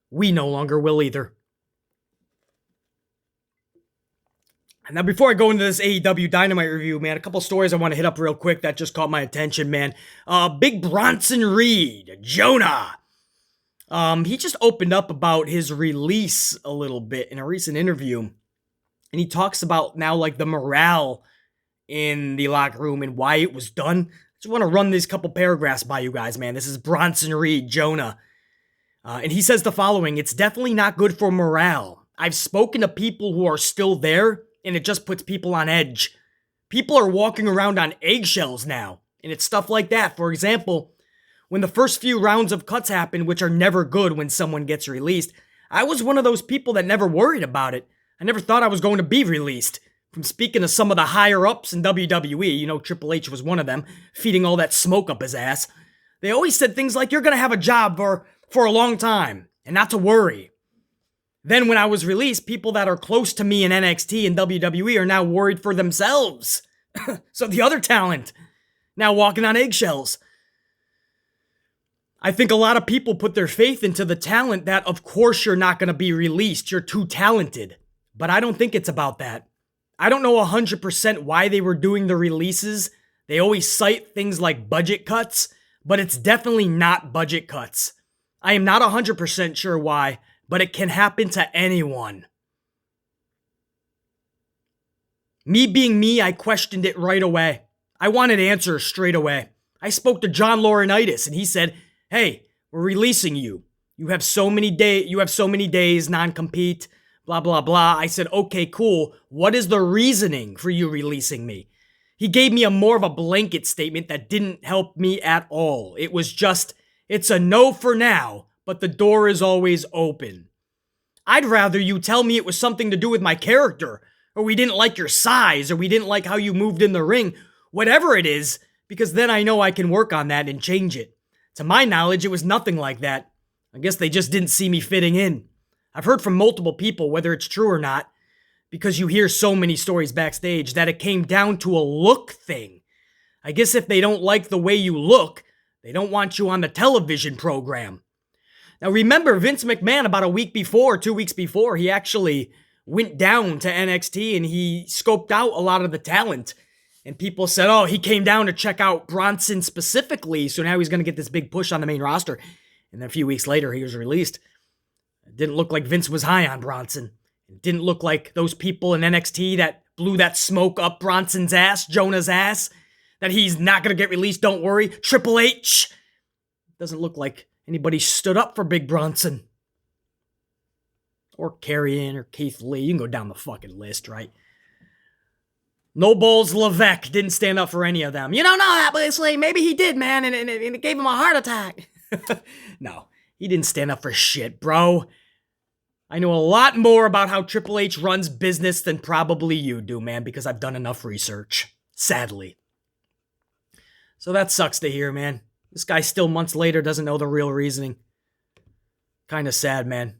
We no longer will either. And now before I go into this AEW Dynamite review, man, a couple stories I want to hit up real quick that just caught my attention, man. Big Bronson Reed, Jonah. He just opened up about his release a little bit in a recent interview. And he talks about now like the morale in the locker room and why it was done. I just want to run these couple paragraphs by you guys, man. This is Bronson Reed, Jonah. And he says the following: it's definitely not good for morale. I've spoken to people who are still there, and it just puts people on edge. People are walking around on eggshells now. And it's stuff like that. For example, when the first few rounds of cuts happen, which are never good when someone gets released, I was one of those people that never worried about it. I never thought I was going to be released. From speaking to some of the higher-ups in WWE, you know, Triple H was one of them, feeding all that smoke up his ass. They always said things like, you're going to have a job for a long time, and not to worry. Then when I was released, people that are close to me in NXT and WWE are now worried for themselves. So the other talent, now walking on eggshells. I think a lot of people put their faith into the talent that, of course, you're not going to be released. You're too talented. But I don't think it's about that. I don't know 100% why they were doing the releases. They always cite things like budget cuts, but it's definitely not budget cuts. I am not 100% sure why, but it can happen to anyone. Me being me, I questioned it right away. I wanted answers straight away. I spoke to John Laurinaitis, and he said, hey, we're releasing you. You have so many days, non-compete, blah, blah, blah. I said, okay, cool. What is the reasoning for you releasing me? He gave me more of a blanket statement that didn't help me at all. It was just, it's a no for now, but the door is always open. I'd rather you tell me it was something to do with my character, or we didn't like your size, or we didn't like how you moved in the ring, whatever it is, because then I know I can work on that and change it. To my knowledge, it was nothing like that. I guess they just didn't see me fitting in. I've heard from multiple people, whether it's true or not, because you hear so many stories backstage, that it came down to a look thing. I guess if they don't like the way you look, they don't want you on the television program. Now remember, Vince McMahon, about a week before, 2 weeks before, he actually went down to NXT and he scoped out a lot of the talent. And people said, oh, he came down to check out Bronson specifically, so now he's going to get this big push on the main roster. And then a few weeks later, he was released. It didn't look like Vince was high on Bronson. It didn't look like those people in NXT that blew that smoke up Bronson's ass, Jonah's ass, that he's not going to get released, don't worry. Triple H. Doesn't look like anybody stood up for Big Bronson. Or Karrion or Keith Lee. You can go down the fucking list, right? No Balls Levesque didn't stand up for any of them. You don't know that, but it's like, maybe he did, man, and it gave him a heart attack. No, he didn't stand up for shit, bro. I know a lot more about how Triple H runs business than probably you do, man, because I've done enough research. Sadly. So that sucks to hear, man. This guy still months later doesn't know the real reasoning. Kind of sad, man.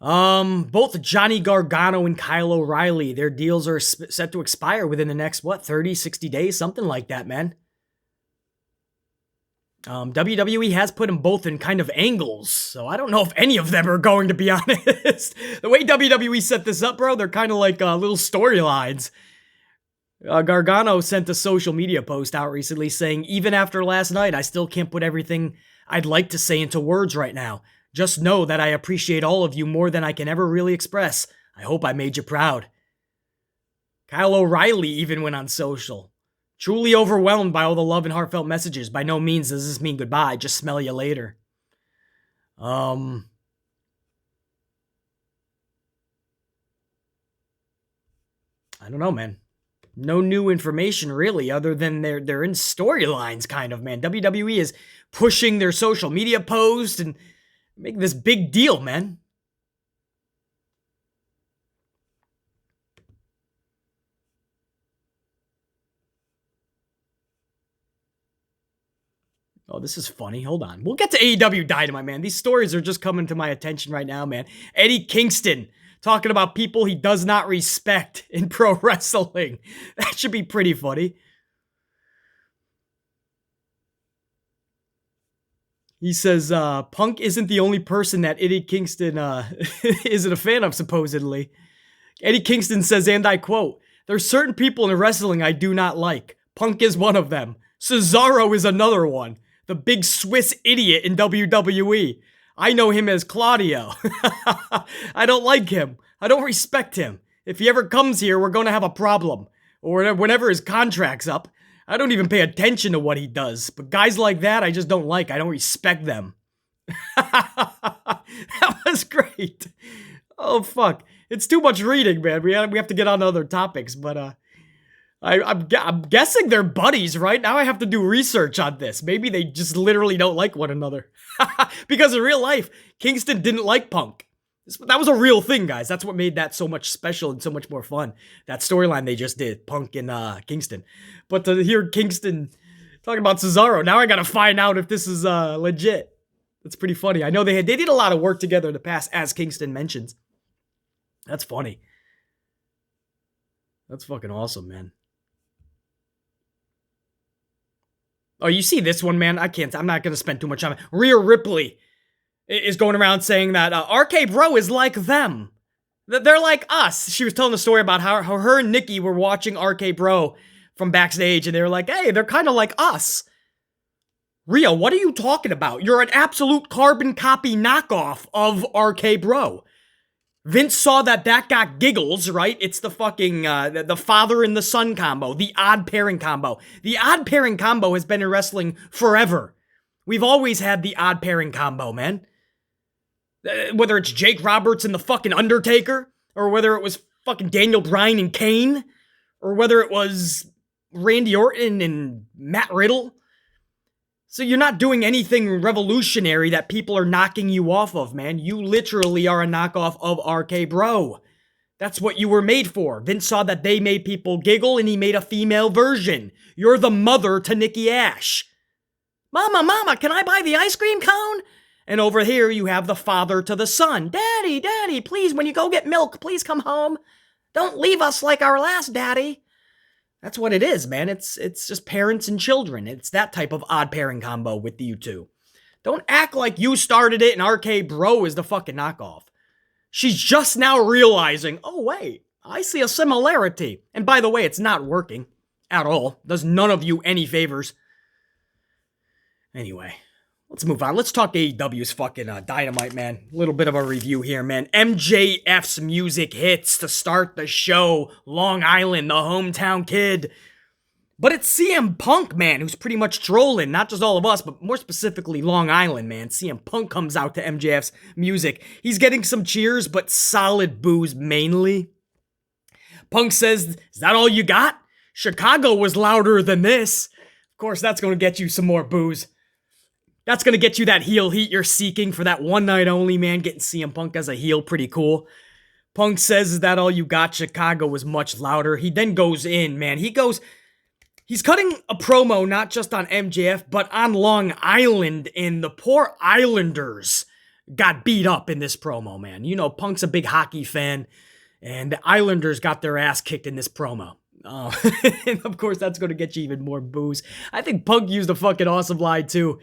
Both Johnny Gargano and Kyle O'Reilly, their deals are set to expire within the next, 30, 60 days? Something like that, man. WWE has put them both in kind of angles, so I don't know if any of them are going, to be honest. The way WWE set this up, bro, they're kind of like little storylines. Gargano sent a social media post out recently saying, even after last night, I still can't put everything I'd like to say into words right now. Just know that I appreciate all of you more than I can ever really express. I hope I made you proud. Kyle O'Reilly even went on social. Truly overwhelmed by all the love and heartfelt messages. By no means does this mean goodbye. Just smell you later. I don't know, man. No new information, really, other than they're in storylines, kind of, man. WWE is pushing their social media posts and making this big deal, man. Oh, this is funny. Hold on. We'll get to AEW Dynamite, man. These stories are just coming to my attention right now, man. Eddie Kingston talking about people he does not respect in pro wrestling. That should be pretty funny. He says, Punk isn't the only person that Eddie Kingston isn't a fan of, supposedly. Eddie Kingston says, and I quote, there's certain people in wrestling I do not like. Punk is one of them. Cesaro is another one. The big Swiss idiot in WWE. I know him as Claudio. I don't like him. I don't respect him. If he ever comes here, we're going to have a problem. Or whenever his contract's up. I don't even pay attention to what he does. But guys like that, I just don't like. I don't respect them. That was great. Oh, fuck. It's too much reading, man. We have to get on to other topics. But I'm guessing they're buddies, right? Now I have to do research on this. Maybe they just literally don't like one another. Because in real life, Kingston didn't like Punk. That was a real thing, guys. That's what made that so much special and so much more fun. That storyline they just did, Punk and Kingston. But to hear Kingston talking about Cesaro, now I gotta find out if this is legit. That's pretty funny. I know they did a lot of work together in the past, as Kingston mentions. That's funny. That's fucking awesome, man. Oh, you see this one, man? I'm not gonna spend too much time. Rhea Ripley is going around saying that RK Bro is like them. They're like us. She was telling the story about how her and Nikki were watching RK Bro from backstage, and they were like, hey, they're kind of like us. Rhea, what are you talking about? You're an absolute carbon copy knockoff of RK Bro. Vince saw that got giggles, right? It's the fucking, the father and the son combo, the odd pairing combo. The odd pairing combo has been in wrestling forever. We've always had the odd pairing combo, man. Whether it's Jake Roberts and the fucking Undertaker, or whether it was fucking Daniel Bryan and Kane, or whether it was Randy Orton and Matt Riddle. So you're not doing anything revolutionary that people are knocking you off of, man. You literally are a knockoff of RK Bro. That's what you were made for. Vince saw that they made people giggle and he made a female version. You're the mother to Nikki Ash. Mama, can I buy the ice cream cone? And over here, you have the father to the son. Daddy, please, when you go get milk, please come home. Don't leave us like our last daddy. That's what it is, man. It's just parents and children. It's that type of odd pairing combo with you two. Don't act like you started it and RK Bro is the fucking knockoff. She's just now realizing, oh wait, I see a similarity. And by the way, it's not working at all. Does none of you any favors. Anyway, let's move on. Let's talk AEW's fucking Dynamite, man. A little bit of a review here, man. MJF's music hits to start the show. Long Island, the hometown kid. But it's CM Punk, man, who's pretty much trolling, not just all of us, but more specifically Long Island, man. CM Punk comes out to MJF's music. He's getting some cheers, but solid boos mainly. Punk says, is that all you got? Chicago was louder than this. Of course, that's going to get you some more boos. That's going to get you that heel heat you're seeking for that one night only, man. Getting CM Punk as a heel, pretty cool. Punk says, is that all you got? Chicago was much louder. He then goes in, man. He's cutting a promo not just on MJF, but on Long Island, and the poor Islanders got beat up in this promo, man. You know, Punk's a big hockey fan, and the Islanders got their ass kicked in this promo. And of course, that's going to get you even more boos. I think Punk used a fucking awesome line, too.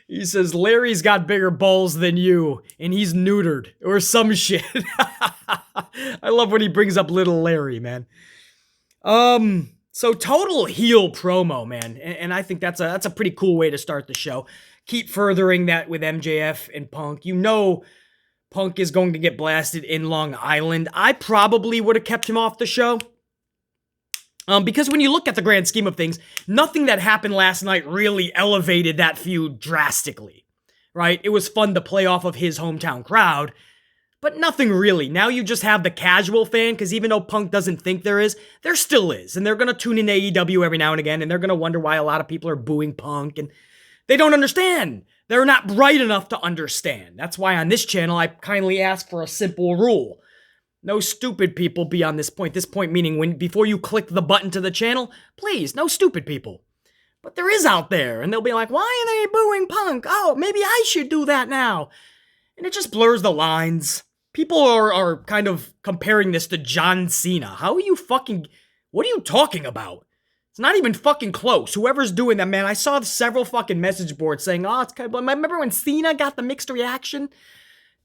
He says, Larry's got bigger balls than you, and he's neutered, or some shit. I love when he brings up little Larry, man. So total heel promo, man, and I think that's a pretty cool way to start the show. Keep furthering that with MJF and Punk. You know Punk is going to get blasted in Long Island. I probably would have kept him off the show. Because when you look at the grand scheme of things, nothing that happened last night really elevated that feud drastically, right? It was fun to play off of his hometown crowd, but nothing really. Now you just have the casual fan, because even though Punk doesn't think there still is. And they're going to tune in AEW every now and again, and they're going to wonder why a lot of people are booing Punk, and they don't understand. They're not bright enough to understand. That's why on this channel, I kindly ask for a simple rule. No stupid people be on this point. This point meaning before you click the button to the channel, please, no stupid people. But there is out there, and they'll be like, why are they booing Punk? Oh, maybe I should do that now. And it just blurs the lines. People are kind of comparing this to John Cena. What are you talking about? It's not even fucking close. Whoever's doing that, man, I saw several fucking message boards saying, oh, it's kind of, remember when Cena got the mixed reaction?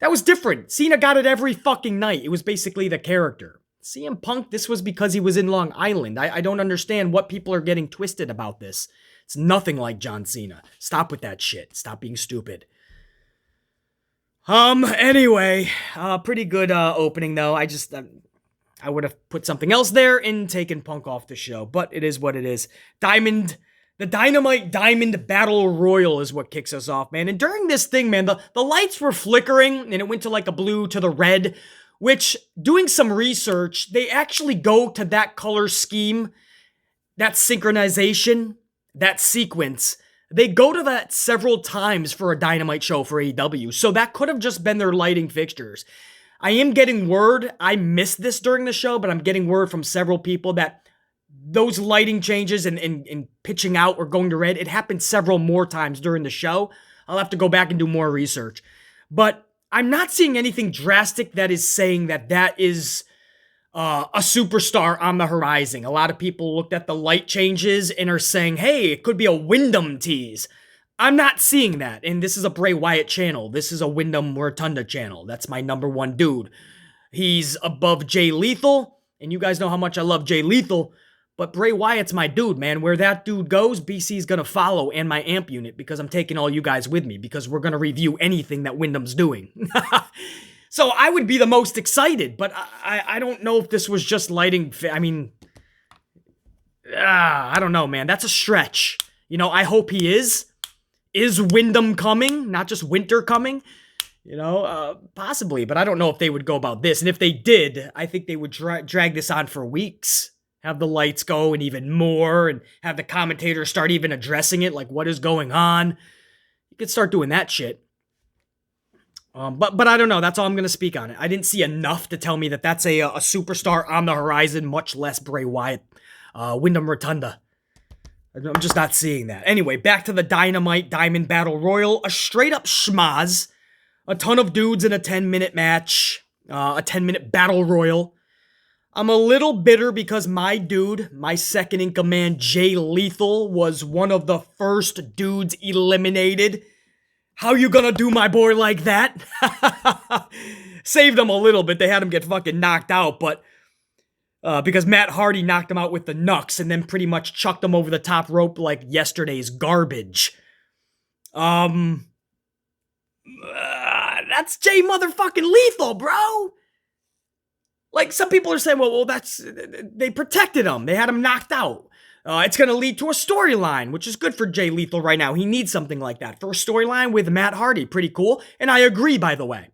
That was different. Cena got it every fucking night. It was basically the character. CM Punk, this was because he was in Long Island. I don't understand what people are getting twisted about this. It's nothing like John Cena. Stop with that shit. Stop being stupid. Anyway, pretty good opening though. I would have put something else there and taken Punk off the show, but it is what it is. The Dynamite Diamond Battle Royal is what kicks us off, man. And during this thing, man, the lights were flickering and it went to like a blue to the red, which, doing some research, they actually go to that color scheme, that synchronization, that sequence. They go to that several times for a Dynamite show for AEW, so that could have just been their lighting fixtures. I am getting word, I missed this during the show, but I'm getting word from several people that those lighting changes and pitching out or going to red, it happened several more times during the show. I'll have to go back and do more research. But I'm not seeing anything drastic that is saying that is a superstar on the horizon. A lot of people looked at the light changes and are saying, hey, it could be a Windham tease. I'm not seeing that. And this is a Bray Wyatt channel. This is a Windham Rotunda channel. That's my number one dude. He's above Jay Lethal. And you guys know how much I love Jay Lethal. But Bray Wyatt's my dude, man. Where that dude goes, BC's gonna follow, and my amp unit, because I'm taking all you guys with me, because we're gonna review anything that Windham's doing. So I would be the most excited, but I don't know if this was just lighting. I mean, I don't know, man. That's a stretch. You know, I hope he is. Is Windham coming? Not just winter coming? You know, possibly, but I don't know if they would go about this. And if they did, I think they would drag this on for weeks. Have the lights go and even more, and have the commentators start even addressing it, like what is going on. You could start doing that shit. But I don't know. That's all I'm going to speak on it. I didn't see enough to tell me that that's a superstar on the horizon, much less Bray Wyatt. Windham Rotunda. I'm just not seeing that. Anyway, back to the Dynamite Diamond Battle Royal. A straight up schmaz. A ton of dudes in a 10-minute match. A 10-minute battle royal. I'm a little bitter because my dude, my second in command, Jay Lethal, was one of the first dudes eliminated. How you gonna do my boy like that? Saved him a little bit. They had him get fucking knocked out, but because Matt Hardy knocked him out with the knucks and then pretty much chucked him over the top rope like yesterday's garbage. That's Jay motherfucking Lethal, bro. Like, some people are saying, well, they protected him. They had him knocked out. It's going to lead to a storyline, which is good for Jay Lethal right now. He needs something like that. For a storyline with Matt Hardy, pretty cool. And I agree, by the way.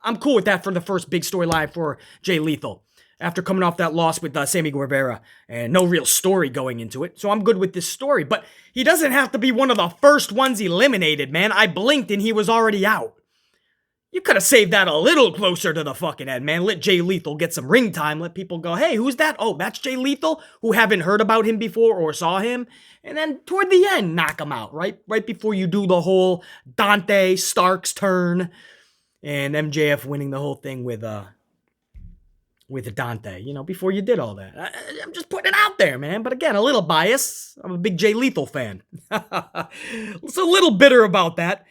I'm cool with that for the first big storyline for Jay Lethal. After coming off that loss with Sammy Guevara and no real story going into it. So I'm good with this story. But he doesn't have to be one of the first ones eliminated, man. I blinked and he was already out. You could have saved that a little closer to the fucking end, man. Let Jay Lethal get some ring time. Let people go, hey, who's that? Oh, that's Jay Lethal, who haven't heard about him before or saw him. And then toward the end, knock him out, right? Right before you do the whole Dante Starks turn and MJF winning the whole thing with Dante, you know, before you did all that. I'm just putting it out there, man. But again, a little bias. I'm a big Jay Lethal fan. It's a little bitter about that.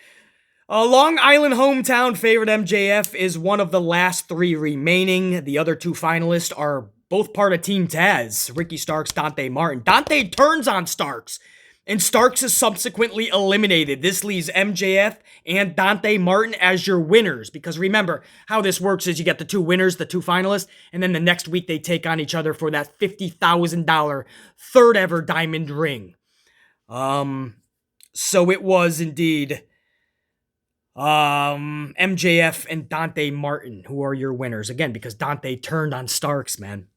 Long Island hometown favorite MJF is one of the last three remaining. The other two finalists are both part of Team Taz. Ricky Starks, Dante Martin. Dante turns on Starks, and Starks is subsequently eliminated. This leaves MJF and Dante Martin as your winners. Because remember, how this works is you get the two winners, the two finalists, and then the next week they take on each other for that $50,000 third ever diamond ring. So it was indeed MJF and Dante Martin, who are your winners. Again, because Dante turned on Starks, man.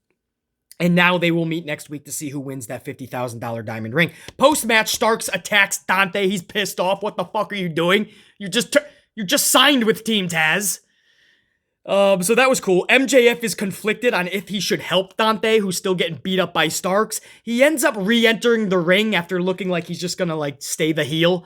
And now they will meet next week to see who wins that $50,000 diamond ring. Post-match, Starks attacks Dante. He's pissed off. What the fuck are you doing? You just signed with Team Taz. So that was cool. MJF is conflicted on if he should help Dante, who's still getting beat up by Starks. He ends up re-entering the ring after looking like he's just gonna, like, stay the heel.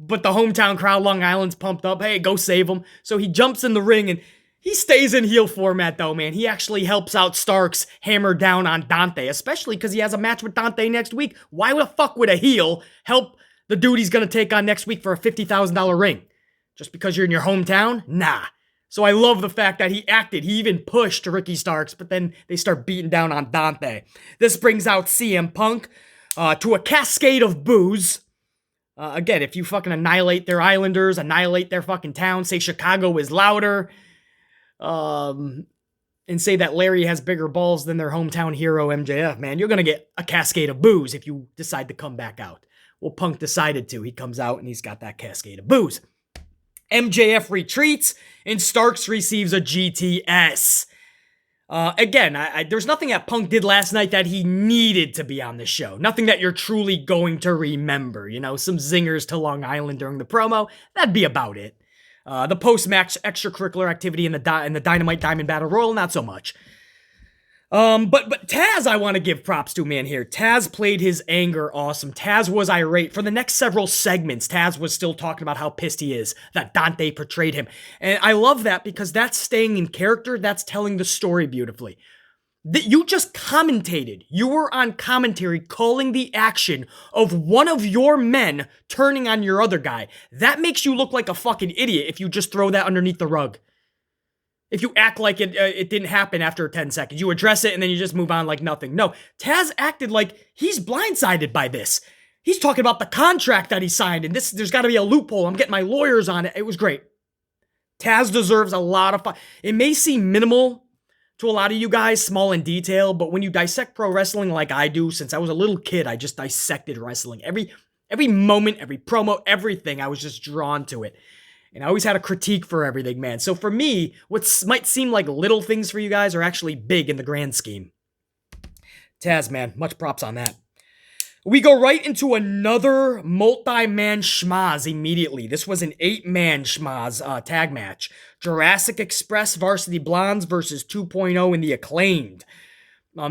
But the hometown crowd, Long Island's pumped up. Hey, go save him. So he jumps in the ring and he stays in heel format though, man. He actually helps out Starks hammer down on Dante, especially because he has a match with Dante next week. Why the fuck would a heel help the dude he's going to take on next week for a $50,000 ring? Just because you're in your hometown? Nah. So I love the fact that he acted. He even pushed Ricky Starks, but then they start beating down on Dante. This brings out CM Punk to a cascade of boos. Again, if you fucking annihilate their Islanders, annihilate their fucking town, say Chicago is louder, and say that Larry has bigger balls than their hometown hero MJF, man, you're going to get a cascade of boos if you decide to come back out. Well, Punk decided to. He comes out and he's got that cascade of boos. MJF retreats and Starks receives a GTS. Again, there's nothing that Punk did last night that he needed to be on the show. Nothing that you're truly going to remember. You know, some zingers to Long Island during the promo. That'd be about it. The post-match extracurricular activity in the Dynamite Diamond Battle Royal, not so much. But Taz, I want to give props to, man, here. Taz played his anger awesome. Taz was irate. For the next several segments, Taz was still talking about how pissed he is that Dante portrayed him. And I love that because that's staying in character. That's telling the story beautifully. You just commentated. You were on commentary calling the action of one of your men turning on your other guy. That makes you look like a fucking idiot if you just throw that underneath the rug. If you act like it didn't happen after 10 seconds. You address it and then you just move on like nothing. No, Taz acted like he's blindsided by this. He's talking about the contract that he signed and there's got to be a loophole. I'm getting my lawyers on it. It was great. Taz deserves a lot of fun. It may seem minimal to a lot of you guys, small in detail, but when you dissect pro wrestling like I do, since I was a little kid, I just dissected wrestling. Every moment, every promo, everything, I was just drawn to it. And I always had a critique for everything, man. So for me, what might seem like little things for you guys are actually big in the grand scheme. Taz, man, much props on that. We go right into another multi-man schmaz immediately. This was an 8-man schmaz tag match. Jurassic Express Varsity Blondes versus 2.0 in the Acclaimed.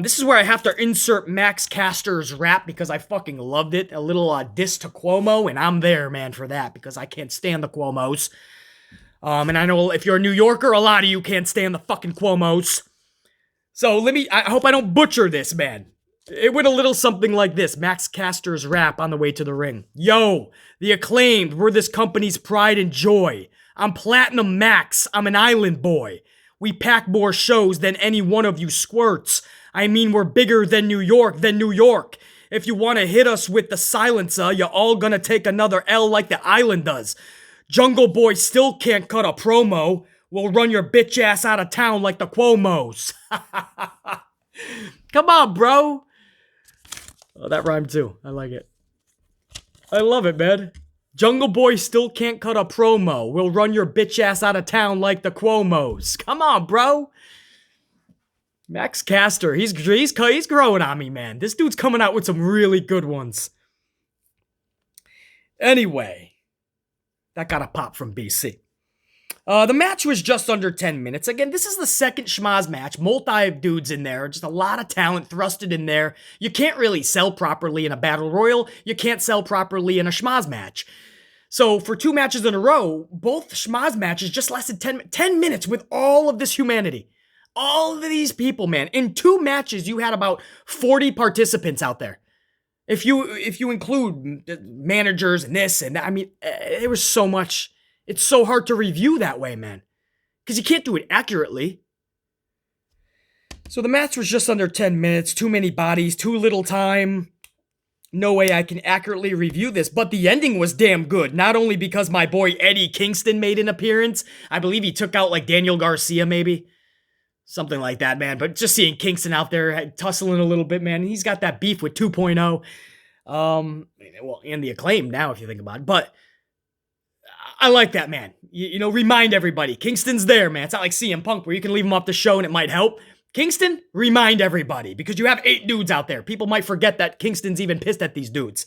This is where I have to insert Max Caster's rap because I fucking loved it. A little diss to Cuomo, and I'm there, man, for that because I can't stand the Cuomos. And I know if you're a New Yorker, a lot of you can't stand the fucking Cuomos. So I hope I don't butcher this, man. It went a little something like this. Max Caster's rap on the way to the ring. Yo, the Acclaimed, we're this company's pride and joy. I'm Platinum Max, I'm an island boy. We pack more shows than any one of you squirts. I mean, we're bigger than New York. If you want to hit us with the silencer, you're all gonna take another L like the island does. Jungle Boy still can't cut a promo. We'll run your bitch ass out of town like the Cuomos. Come on, bro. Oh, that rhymed too. I like it. I love it, man. Jungle Boy still can't cut a promo. We'll run your bitch ass out of town like the Cuomos. Come on, bro. Max Caster, he's growing on me, man. This dude's coming out with some really good ones. Anyway, that got a pop from BC. The match was just under 10 minutes. Again, this is the second schmaz match. Multi dudes in there. Just a lot of talent thrusted in there. You can't really sell properly in a battle royal. You can't sell properly in a schmaz match. So for 2 matches in a row, both schmaz matches just lasted 10 minutes with all of this humanity. All of these people, man. In 2 matches, you had about 40 participants out there. If you include managers and this and that, I mean, it was so much. It's so hard to review that way, man. Because you can't do it accurately. So the match was just under 10 minutes. Too many bodies, too little time. No way I can accurately review this. But the ending was damn good. Not only because my boy Eddie Kingston made an appearance. I believe he took out like Daniel Garcia maybe. Something like that, man. But just seeing Kingston out there tussling a little bit, man. He's got that beef with 2.0. Well, and the Acclaim now, if you think about it. But I like that, man. You know, remind everybody. Kingston's there, man. It's not like CM Punk where you can leave him off the show and it might help. Kingston, remind everybody. Because you have 8 dudes out there. People might forget that Kingston's even pissed at these dudes.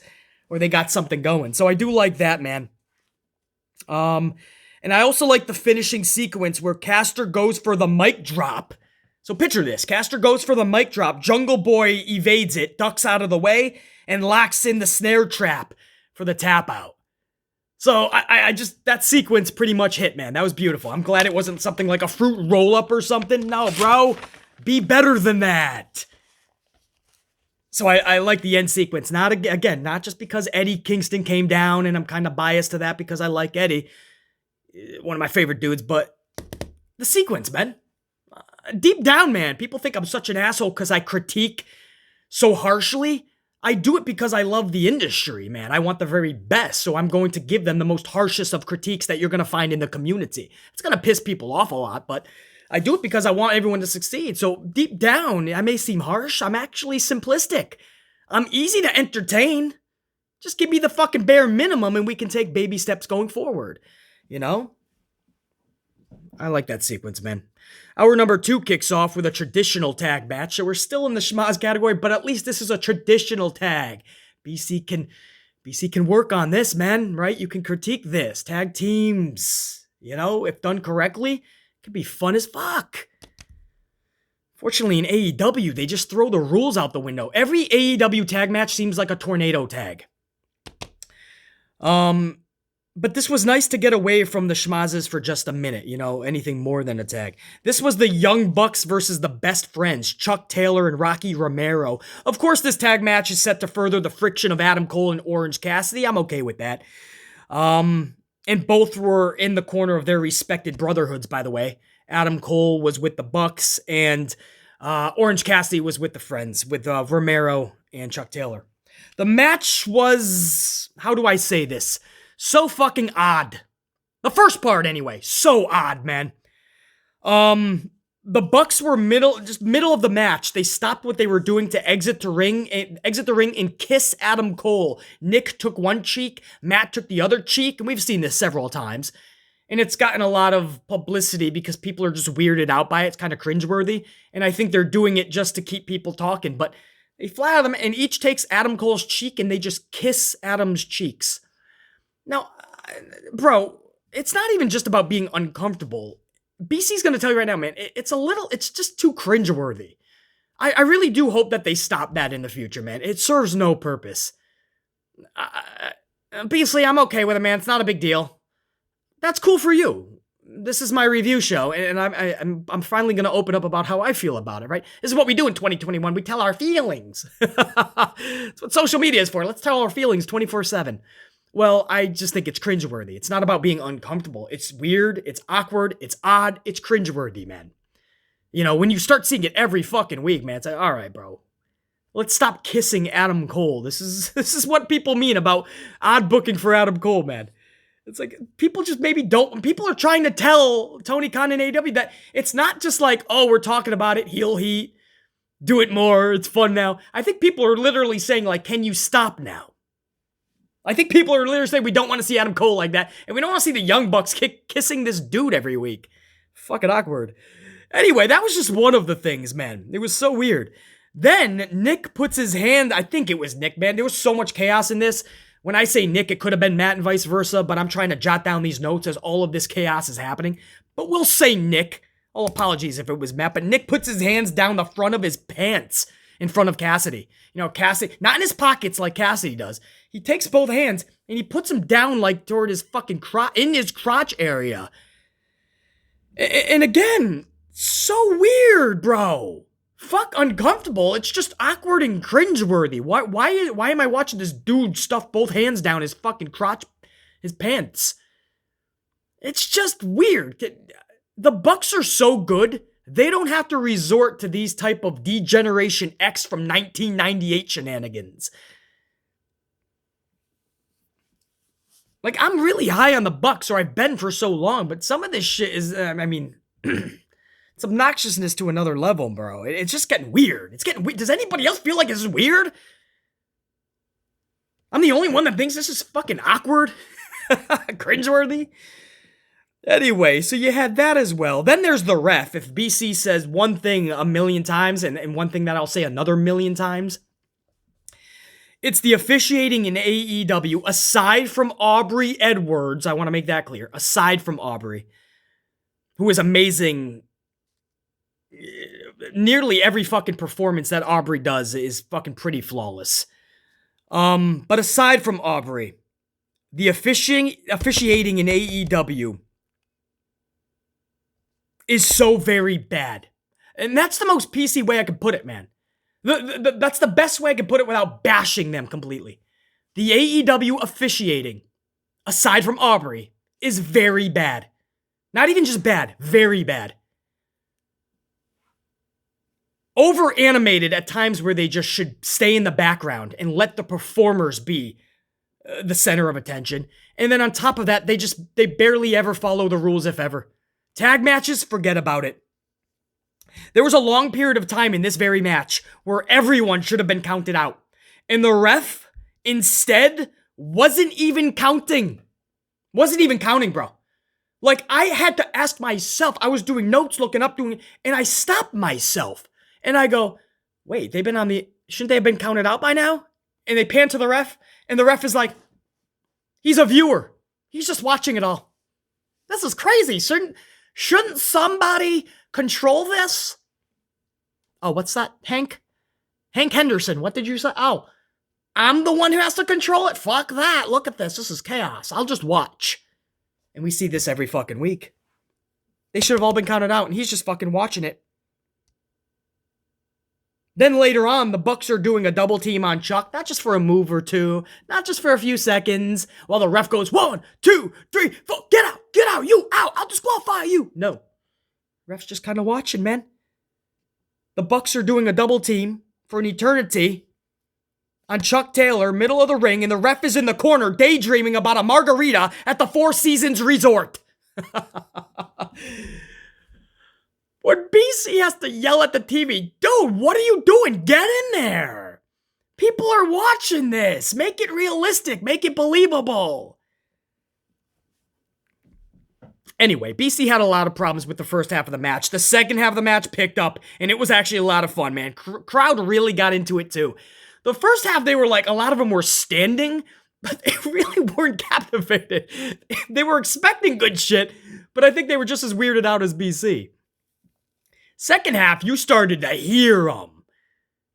Or they got something going. So I do like that, man. And I also like the finishing sequence where Caster goes for the mic drop. So picture this. Caster goes for the mic drop. Jungle Boy evades it, ducks out of the way, and locks in the snare trap for the tap out. So I just, that sequence pretty much hit, man. That was beautiful. I'm glad it wasn't something like a fruit roll-up or something. No, bro. Be better than that. So I like the end sequence. Not just because Eddie Kingston came down, and I'm kind of biased to that because I like Eddie. One of my favorite dudes, but the sequence, man. Deep down, man, people think I'm such an asshole because I critique so harshly. I do it because I love the industry, man. I want the very best, so I'm going to give them the most harshest of critiques that you're going to find in the community. It's going to piss people off a lot, but I do it because I want everyone to succeed. So deep down, I may seem harsh. I'm actually simplistic. I'm easy to entertain. Just give me the fucking bare minimum and we can take baby steps going forward. You know? I like that sequence, man. Hour number 2 kicks off with a traditional tag match. So we're still in the schmaz category, but at least this is a traditional tag. BC can work on this, man, right? You can critique this. Tag teams, you know, if done correctly, it can be fun as fuck. Fortunately, in AEW, they just throw the rules out the window. Every AEW tag match seems like a tornado tag. But this was nice to get away from the schmazes for just a minute, you know, anything more than a tag. This was the Young Bucks versus the Best Friends, Chuck Taylor and Rocky Romero. Of course, this tag match is set to further the friction of Adam Cole and Orange Cassidy. I'm okay with that. And both were in the corner of their respected brotherhoods, by the way. Adam Cole was with the Bucks, and Orange Cassidy was with the Friends, with Romero and Chuck Taylor. The match was, how do I say this? So fucking odd. The first part, anyway. So odd, man. The Bucks were middle of the match. They stopped what they were doing to exit the ring and kiss Adam Cole. Nick took one cheek, Matt took the other cheek, and we've seen this several times. And it's gotten a lot of publicity because people are just weirded out by it. It's kind of cringeworthy. And I think they're doing it just to keep people talking. But they fly out of them, and each takes Adam Cole's cheek, and they just kiss Adam's cheeks. Now, bro, it's not even just about being uncomfortable. BC's going to tell you right now, man, it's just too cringeworthy. I really do hope that they stop that in the future, man. It serves no purpose. BC, I'm okay with it, man. It's not a big deal. That's cool for you. this is my review show, and I'm finally going to open up about how I feel about it, right? This is what we do in 2021. We tell our feelings. That's what social media is for. Let's tell our feelings 24/7. Well, I just think it's cringeworthy. It's not about being uncomfortable. It's weird. It's awkward. It's odd. It's cringeworthy, man. You know, when you start seeing it every fucking week, man, it's like, all right, bro. Let's stop kissing Adam Cole. This is what people mean about odd booking for Adam Cole, man. It's like, people just maybe don't, people are trying to tell Tony Khan and AEW that it's not just like, oh, we're talking about it, heel heat, do it more, it's fun now. I think people are literally saying, like, can you stop now? I think people are literally saying we don't want to see Adam Cole like that, and we don't want to see the Young Bucks kissing this dude every week. Fucking awkward. Anyway, that was just one of the things, man. It was so weird. Then Nick puts his hand, I think it was Nick, man. There was so much chaos in this. When I say Nick, it could have been Matt and vice versa, but I'm trying to jot down these notes as all of this chaos is happening. But we'll say Nick. All apologies if it was Matt, but Nick puts his hands down the front of his pants in front of Cassidy. You know, Cassidy, not in his pockets like Cassidy does. He takes both hands and he puts them down like toward his fucking crotch, in his crotch area. And again, so weird, bro. Fuck uncomfortable. It's just awkward and cringeworthy. Why am I watching this dude stuff both hands down his fucking crotch, his pants? It's just weird. The Bucks are so good, they don't have to resort to these type of D-Generation X from 1998 shenanigans. Like, I'm really high on the Bucks, or I've been for so long, but some of this shit is, I mean... It's obnoxiousness to another level, bro. It's just getting weird. It's getting weird. Does anybody else feel like this is weird? I'm the only one that thinks this is fucking awkward. Cringeworthy. Anyway, so you had that as well. Then there's the ref. If BC says one thing a million times and one thing that I'll say another million times, it's the officiating in AEW, aside from Aubrey Edwards. I want to make that clear. Aside from Aubrey, who is amazing. Nearly every fucking performance that Aubrey does is fucking pretty flawless. But aside from Aubrey, the officiating in AEW is so very bad. And that's the most PC way I could put it, man. That's the best way I could put it without bashing them completely. The AEW officiating, aside from Aubrey, is very bad. Not even just bad, very bad. Over-animated at times where they just should stay in the background and let the performers be the center of attention. And then on top of that, they barely ever follow the rules, if ever. Tag matches, forget about it. There was a long period of time in this very match where everyone should have been counted out. And the ref, instead, wasn't even counting. Wasn't even counting, bro. Like, I had to ask myself, I was doing notes, looking up, and I stopped myself. And I go, wait, shouldn't they have been counted out by now? And they pan to the ref, and the ref is like, he's a viewer. He's just watching it all. This is crazy. Shouldn't somebody control this? Oh, what's that? Hank Henderson, what did you say? Oh, I'm the one who has to control it? Fuck that. Look at this. This is chaos. I'll just watch. And we see this every fucking week. They should have all been counted out, and he's just fucking watching it. Then later on, the Bucks are doing a double team on Chuck, not just for a move or two, not just for a few seconds, while the ref goes, 1, 2, 3, 4, get out, you out, I'll disqualify you. No. Ref's just kind of watching, man. The Bucks are doing a double team for an eternity on Chuck Taylor, middle of the ring, and the ref is in the corner daydreaming about a margarita at the Four Seasons Resort. When BC has to yell at the TV, dude, what are you doing? Get in there. People are watching this. Make it realistic. Make it believable. Anyway, BC had a lot of problems with the first half of the match. The second half of the match picked up, and it was actually a lot of fun, man. Crowd really got into it, too. The first half, they were like, a lot of them were standing, but they really weren't captivated. They were expecting good shit, but I think they were just as weirded out as BC. Second half, you started to hear them.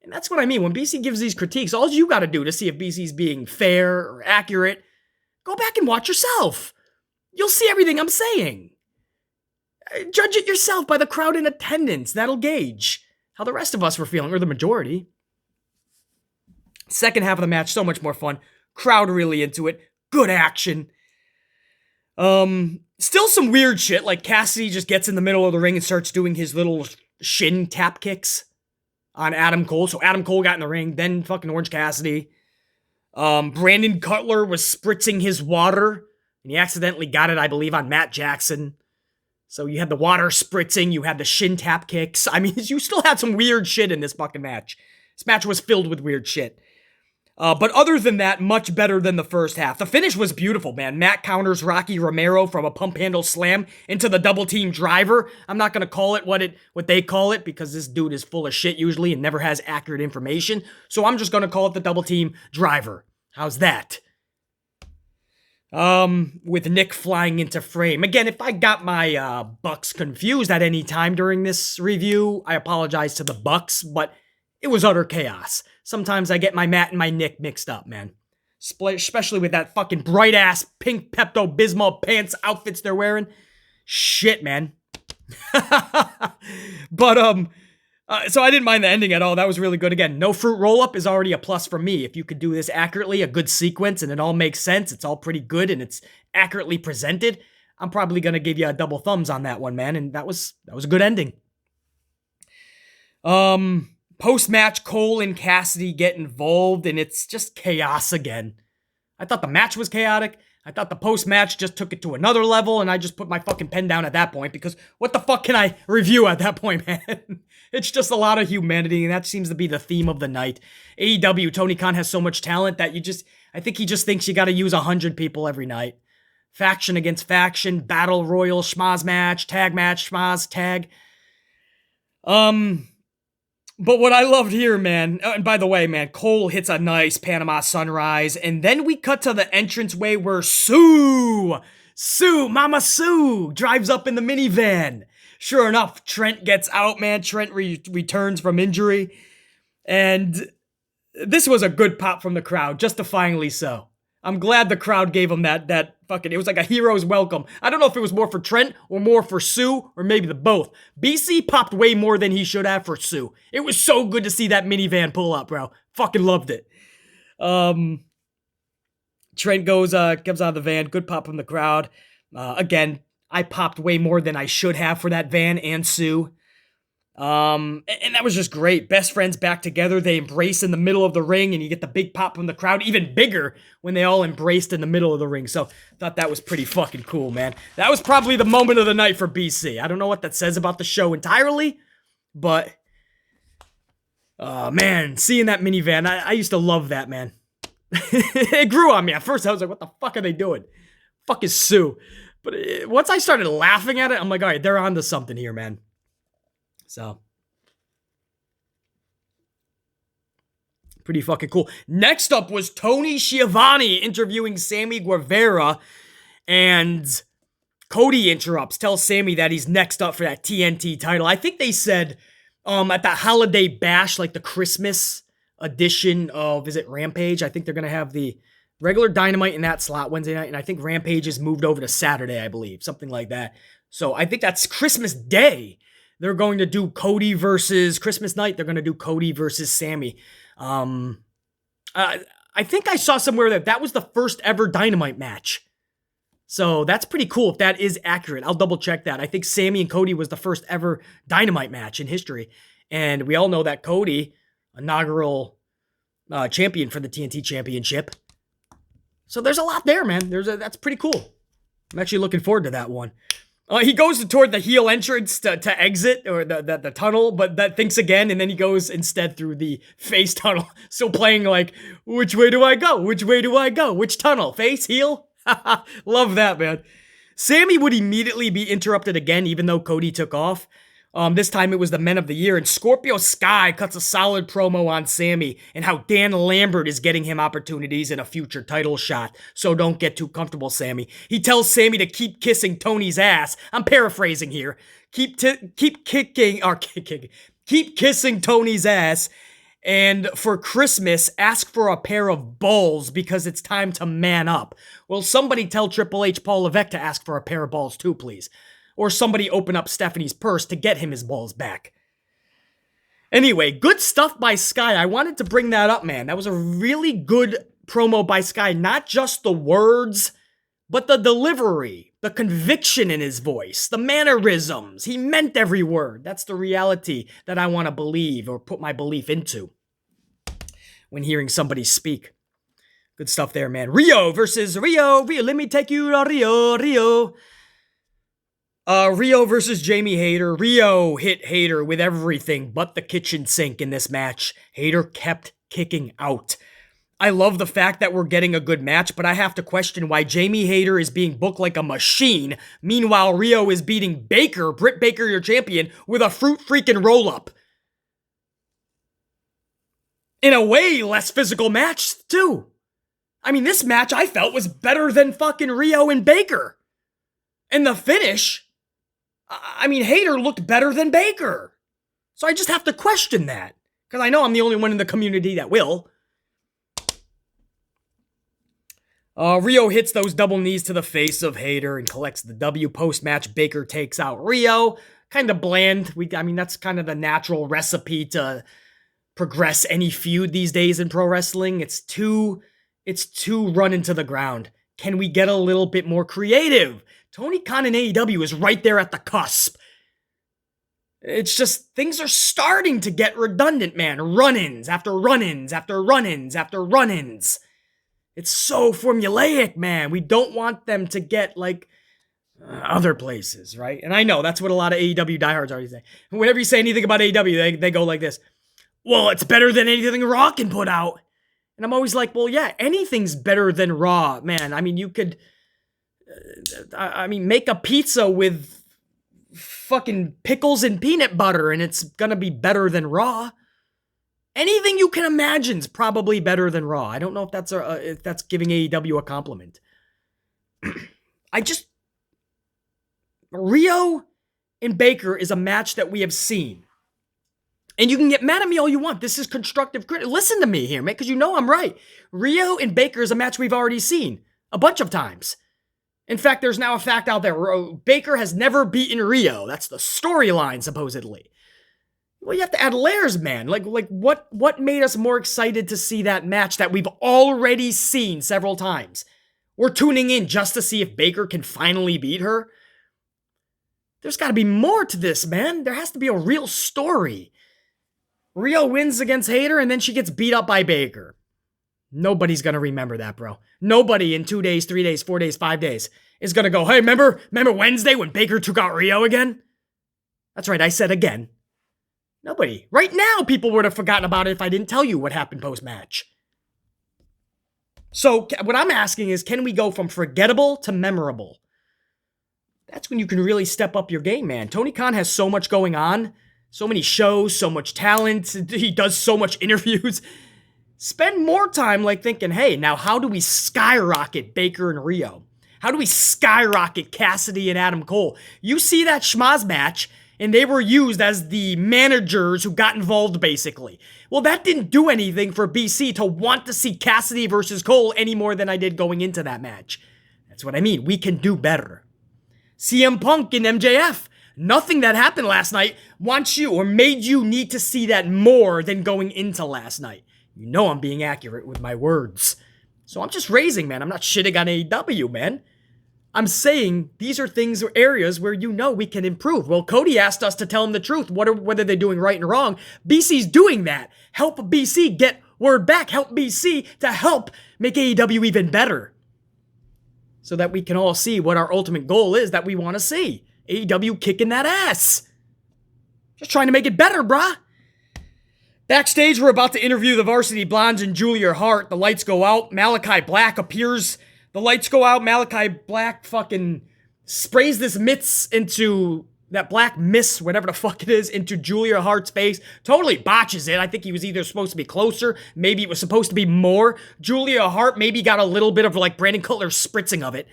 And that's what I mean. When BC gives these critiques, all you got to do to see if BC's being fair or accurate, go back and watch yourself. You'll see everything I'm saying. Judge it yourself by the crowd in attendance. That'll gauge how the rest of us were feeling, or the majority. Second half of the match, so much more fun. Crowd really into it. Good action. Still some weird shit, like Cassidy just gets in the middle of the ring and starts doing his little shin tap kicks on Adam Cole. So Adam Cole got in the ring, then fucking Orange Cassidy. Brandon Cutler was spritzing his water, and he accidentally got it, I believe, on Matt Jackson. So you had the water spritzing, you had the shin tap kicks. I mean, you still had some weird shit in this fucking match. This match was filled with weird shit. But other than that, much better than the first half. The finish was beautiful, man. Matt counters Rocky Romero from a pump handle slam into the double team driver. I'm not going to call it what they call it, because this dude is full of shit usually and never has accurate information. So I'm just going to call it the double team driver. How's that? With Nick flying into frame. Again, if I got my Bucks confused at any time during this review, I apologize to the Bucks, but it was utter chaos. Sometimes I get my Matt and my Nick mixed up, man. Especially with that fucking bright-ass pink Pepto-Bismol pants outfits they're wearing. Shit, man. But, so I didn't mind the ending at all. That was really good. Again, no fruit roll-up is already a plus for me. If you could do this accurately, a good sequence, and it all makes sense, it's all pretty good, and it's accurately presented, I'm probably going to give you a double thumbs on that one, man. And that was a good ending. Post-match, Cole and Cassidy get involved, and it's just chaos again. I thought the match was chaotic. I thought the post-match just took it to another level, and I just put my fucking pen down at that point, because what the fuck can I review at that point, man? It's just a lot of humanity, and that seems to be the theme of the night. AEW, Tony Khan has so much talent that I think he just thinks you gotta use 100 people every night. Faction against faction, battle royal, schmaz match, schmaz, tag. But what I loved here, man, and by the way, man, Cole hits a nice Panama Sunrise, and then we cut to the entranceway where Mama Sue, drives up in the minivan. Sure enough, Trent gets out, man. Trent returns from injury, and this was a good pop from the crowd, justifyingly so. I'm glad the crowd gave him that fucking, it was like a hero's welcome. I don't know if it was more for Trent or more for Sue, or maybe the both. BC popped way more than he should have for Sue. It was so good to see that minivan pull up, bro. Fucking loved it. Trent comes out of the van. Good pop from the crowd. Again, I popped way more than I should have for that van and Sue. And that was just great. Best friends back together. They embrace in the middle of the ring, and you get the big pop from the crowd, even bigger when they all embraced in the middle of the ring. So thought that was pretty fucking cool, man. That was probably the moment of the night for BC. I don't know what that says about the show entirely, but man, seeing that minivan, I used to love that, man. It grew on me. At first I was like, what the fuck are they doing? Fuck is Sue. But once I started laughing at it, I'm like, all right, they're onto something here, man. So, pretty fucking cool. Next up was Tony Schiavone interviewing Sammy Guevara, and Cody interrupts, tells Sammy that he's next up for that TNT title. I think they said at the Holiday Bash, like the Christmas edition of, is it Rampage? I think they're going to have the regular Dynamite in that slot Wednesday night, and I think Rampage is moved over to Saturday, I believe, something like that. So I think that's Christmas Day. They're going to do Cody versus Christmas night. They're going to do Cody versus Sammy. I think I saw somewhere that was the first ever Dynamite match. So that's pretty cool if that is accurate. I'll double check that. I think Sammy and Cody was the first ever Dynamite match in history. And we all know that Cody, inaugural champion for the TNT Championship. So there's a lot there, man. That's pretty cool. I'm actually looking forward to that one. He goes toward the heel entrance to exit, or the tunnel, but that thinks again, and then he goes instead through the face tunnel. Still playing like, which way do I go? Which way do I go? Which tunnel? Face, heel? Love that, man. Sammy would immediately be interrupted again, even though Cody took off. This time it was the Men of the Year, and Scorpio Sky cuts a solid promo on Sammy and how Dan Lambert is getting him opportunities in a future title shot. So don't get too comfortable, Sammy. He tells Sammy to keep kissing Tony's ass. I'm paraphrasing here. Keep kissing Tony's ass. And for Christmas, ask for a pair of balls because it's time to man up. Will somebody tell Triple H Paul Levesque to ask for a pair of balls too, please? or somebody open up Stephanie's purse to get him his balls back. Anyway, good stuff by Sky. I wanted to bring that up, man. That was a really good promo by Sky. Not just the words, but the delivery, the conviction in his voice, the mannerisms. He meant every word. That's the reality that I want to believe or put my belief into when hearing somebody speak. Good stuff there, man. Rio versus Rio. Let me take you to Rio. Rio versus Jamie Hayter. Rio hit Hayter with everything but the kitchen sink in this match. Hayter kept kicking out. I love the fact that we're getting a good match, but I have to question why Jamie Hayter is being booked like a machine. Meanwhile, Rio is beating Baker, Britt Baker, your champion, with a fruit freaking roll-up. In a way less physical match, too. I mean, this match I felt was better than fucking Rio and Baker. And the finish, I mean, Hayter looked better than Baker. So I just have to question that. Because I know I'm the only one in the community that will. Rio hits those double knees to the face of Hayter and collects the W. Post-match, Baker takes out Rio. Kind of bland. I mean, that's kind of the natural recipe to progress any feud these days in pro wrestling. It's too run into the ground. Can we get a little bit more creative? Tony Khan and AEW is right there at the cusp. It's just, things are starting to get redundant, man. Run-ins after run-ins after run-ins after run-ins. It's so formulaic, man. We don't want them to get like other places, right? And I know that's what a lot of AEW diehards already say. Whenever you say anything about AEW, they go like this. Well, it's better than anything Raw can put out. And I'm always like, well, yeah, anything's better than Raw, man. I mean, you could, make a pizza with fucking pickles and peanut butter and it's gonna be better than Raw. Anything you can imagine is probably better than Raw. I don't know if that's giving AEW a compliment. Rio and Baker is a match that we have seen. And you can get mad at me all you want. This is constructive criticism. Listen to me here, man, because you know I'm right. Rio and Baker is a match we've already seen a bunch of times. In fact, there's now a fact out there. Baker has never beaten Rio. That's the storyline, supposedly. Well, you have to add layers, man. Like what made us more excited to see that match that we've already seen several times? We're tuning in just to see if Baker can finally beat her. There's got to be more to this, man. There has to be a real story. Rio wins against Hayter, and then she gets beat up by Baker. Nobody's going to remember that, bro. Nobody in 2 days, 3 days, 4 days, 5 days is going to go, hey, remember Wednesday when Baker took out Rio again? That's right, I said again. Nobody. Right now, people would have forgotten about it if I didn't tell you what happened post-match. So what I'm asking is, can we go from forgettable to memorable? That's when you can really step up your game, man. Tony Khan has so much going on. So many shows, so much talent. He does so much interviews. Spend more time like thinking, hey, now how do we skyrocket Baker and Rio? How do we skyrocket Cassidy and Adam Cole? You see that schmaz match, and they were used as the managers who got involved, basically. Well, that didn't do anything for BC to want to see Cassidy versus Cole any more than I did going into that match. That's what I mean. We can do better. CM Punk and MJF. Nothing that happened last night wants you or made you need to see that more than going into last night. You know I'm being accurate with my words. So I'm just raising, man. I'm not shitting on AEW, man. I'm saying these are things or areas where you know we can improve. Well, Cody asked us to tell him the truth, whether they're doing right and wrong. BC's doing that. Help BC get word back. Help BC to help make AEW even better. So that we can all see what our ultimate goal is that we want to see. AEW kicking that ass. Just trying to make it better, brah. Backstage, we're about to interview the Varsity Blondes and Julia Hart. The lights go out. Malachi Black appears. The lights go out. Malachi Black fucking sprays this mitts into that black mist, whatever the fuck it is, into Julia Hart's face. Totally botches it. I think he was either supposed to be closer. Maybe it was supposed to be more. Julia Hart maybe got a little bit of like Brandon Cutler spritzing of it.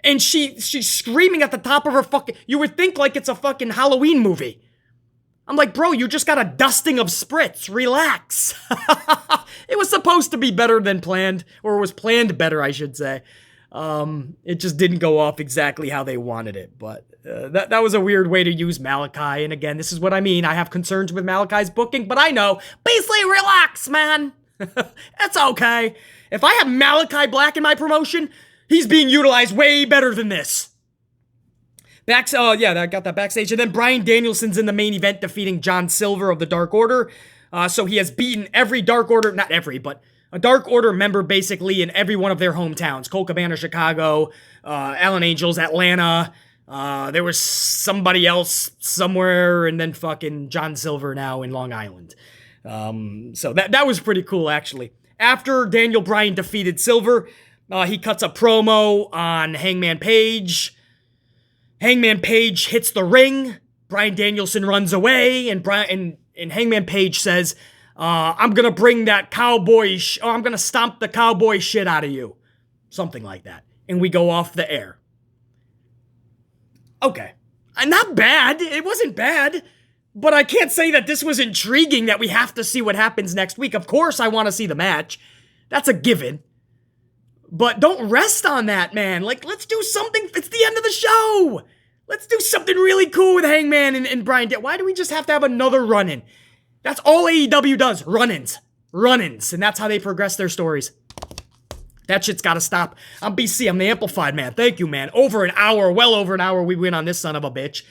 And she's screaming at the top of her fucking... You would think like it's a fucking Halloween movie. I'm like, bro, you just got a dusting of spritz. Relax. It was supposed to be better than planned. Or it was planned better, I should say. It just didn't go off exactly how they wanted it, but that was a weird way to use Malachi. And again, this is what I mean. I have concerns with Malachi's booking, but I know. Beastly, relax, man. It's okay. If I have Malachi Black in my promotion, he's being utilized way better than this. I got that backstage. And then Bryan Danielson's in the main event defeating John Silver of the Dark Order. So he has beaten every Dark Order, not every, but a Dark Order member basically in every one of their hometowns. Colt Cabana, Chicago, Allen Angels, Atlanta. There was somebody else somewhere, and then fucking John Silver now in Long Island. So that was pretty cool, actually. After Daniel Bryan defeated Silver, he cuts a promo on Hangman Page. Hangman Page hits the ring. Bryan Danielson runs away, and Hangman Page says, I'm gonna bring that cowboy, I'm gonna stomp the cowboy shit out of you. Something like that. And we go off the air. Okay. Not bad. It wasn't bad. But I can't say that this was intriguing that we have to see what happens next week. Of course I want to see the match. That's a given. But don't rest on that, man. Like, let's do something. It's the end of the show. Let's do something really cool with Hangman and Bryan. Why do we just have to have another run-in? That's all AEW does. Run-ins. Run-ins. And that's how they progress their stories. That shit's gotta stop. I'm BC. I'm the Amplified man. Thank you, man. Over an hour. Well over an hour we went on this son of a bitch.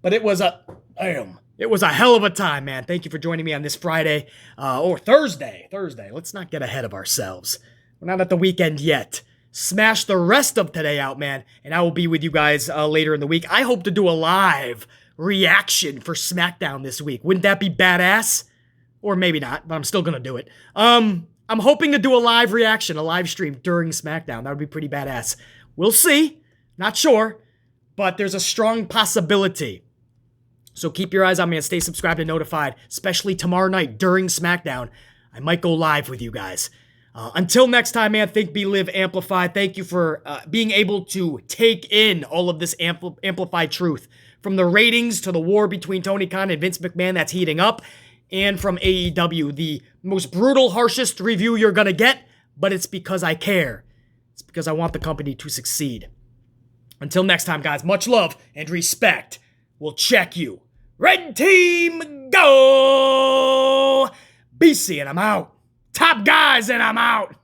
But it was a... Damn. It was a hell of a time, man. Thank you for joining me on this Friday. Or Thursday. Let's not get ahead of ourselves. We're not at the weekend yet. Smash the rest of today out, man. And I will be with you guys later in the week. I hope to do a live reaction for SmackDown this week. Wouldn't that be badass? Or maybe not, but I'm still gonna do it. I'm hoping to do a live reaction, a live stream during SmackDown. That would be pretty badass. We'll see. Not sure. But there's a strong possibility. So keep your eyes on me and stay subscribed and notified, especially tomorrow night during SmackDown. I might go live with you guys. Until next time, man, think, be, live, amplify. Thank you for being able to take in all of this amplified truth. From the ratings to the war between Tony Khan and Vince McMahon that's heating up. And from AEW, the most brutal, harshest review you're going to get. But it's because I care. It's because I want the company to succeed. Until next time, guys, much love and respect. We'll check you. Red team, go! BC, and I'm out. Top guys, and I'm out.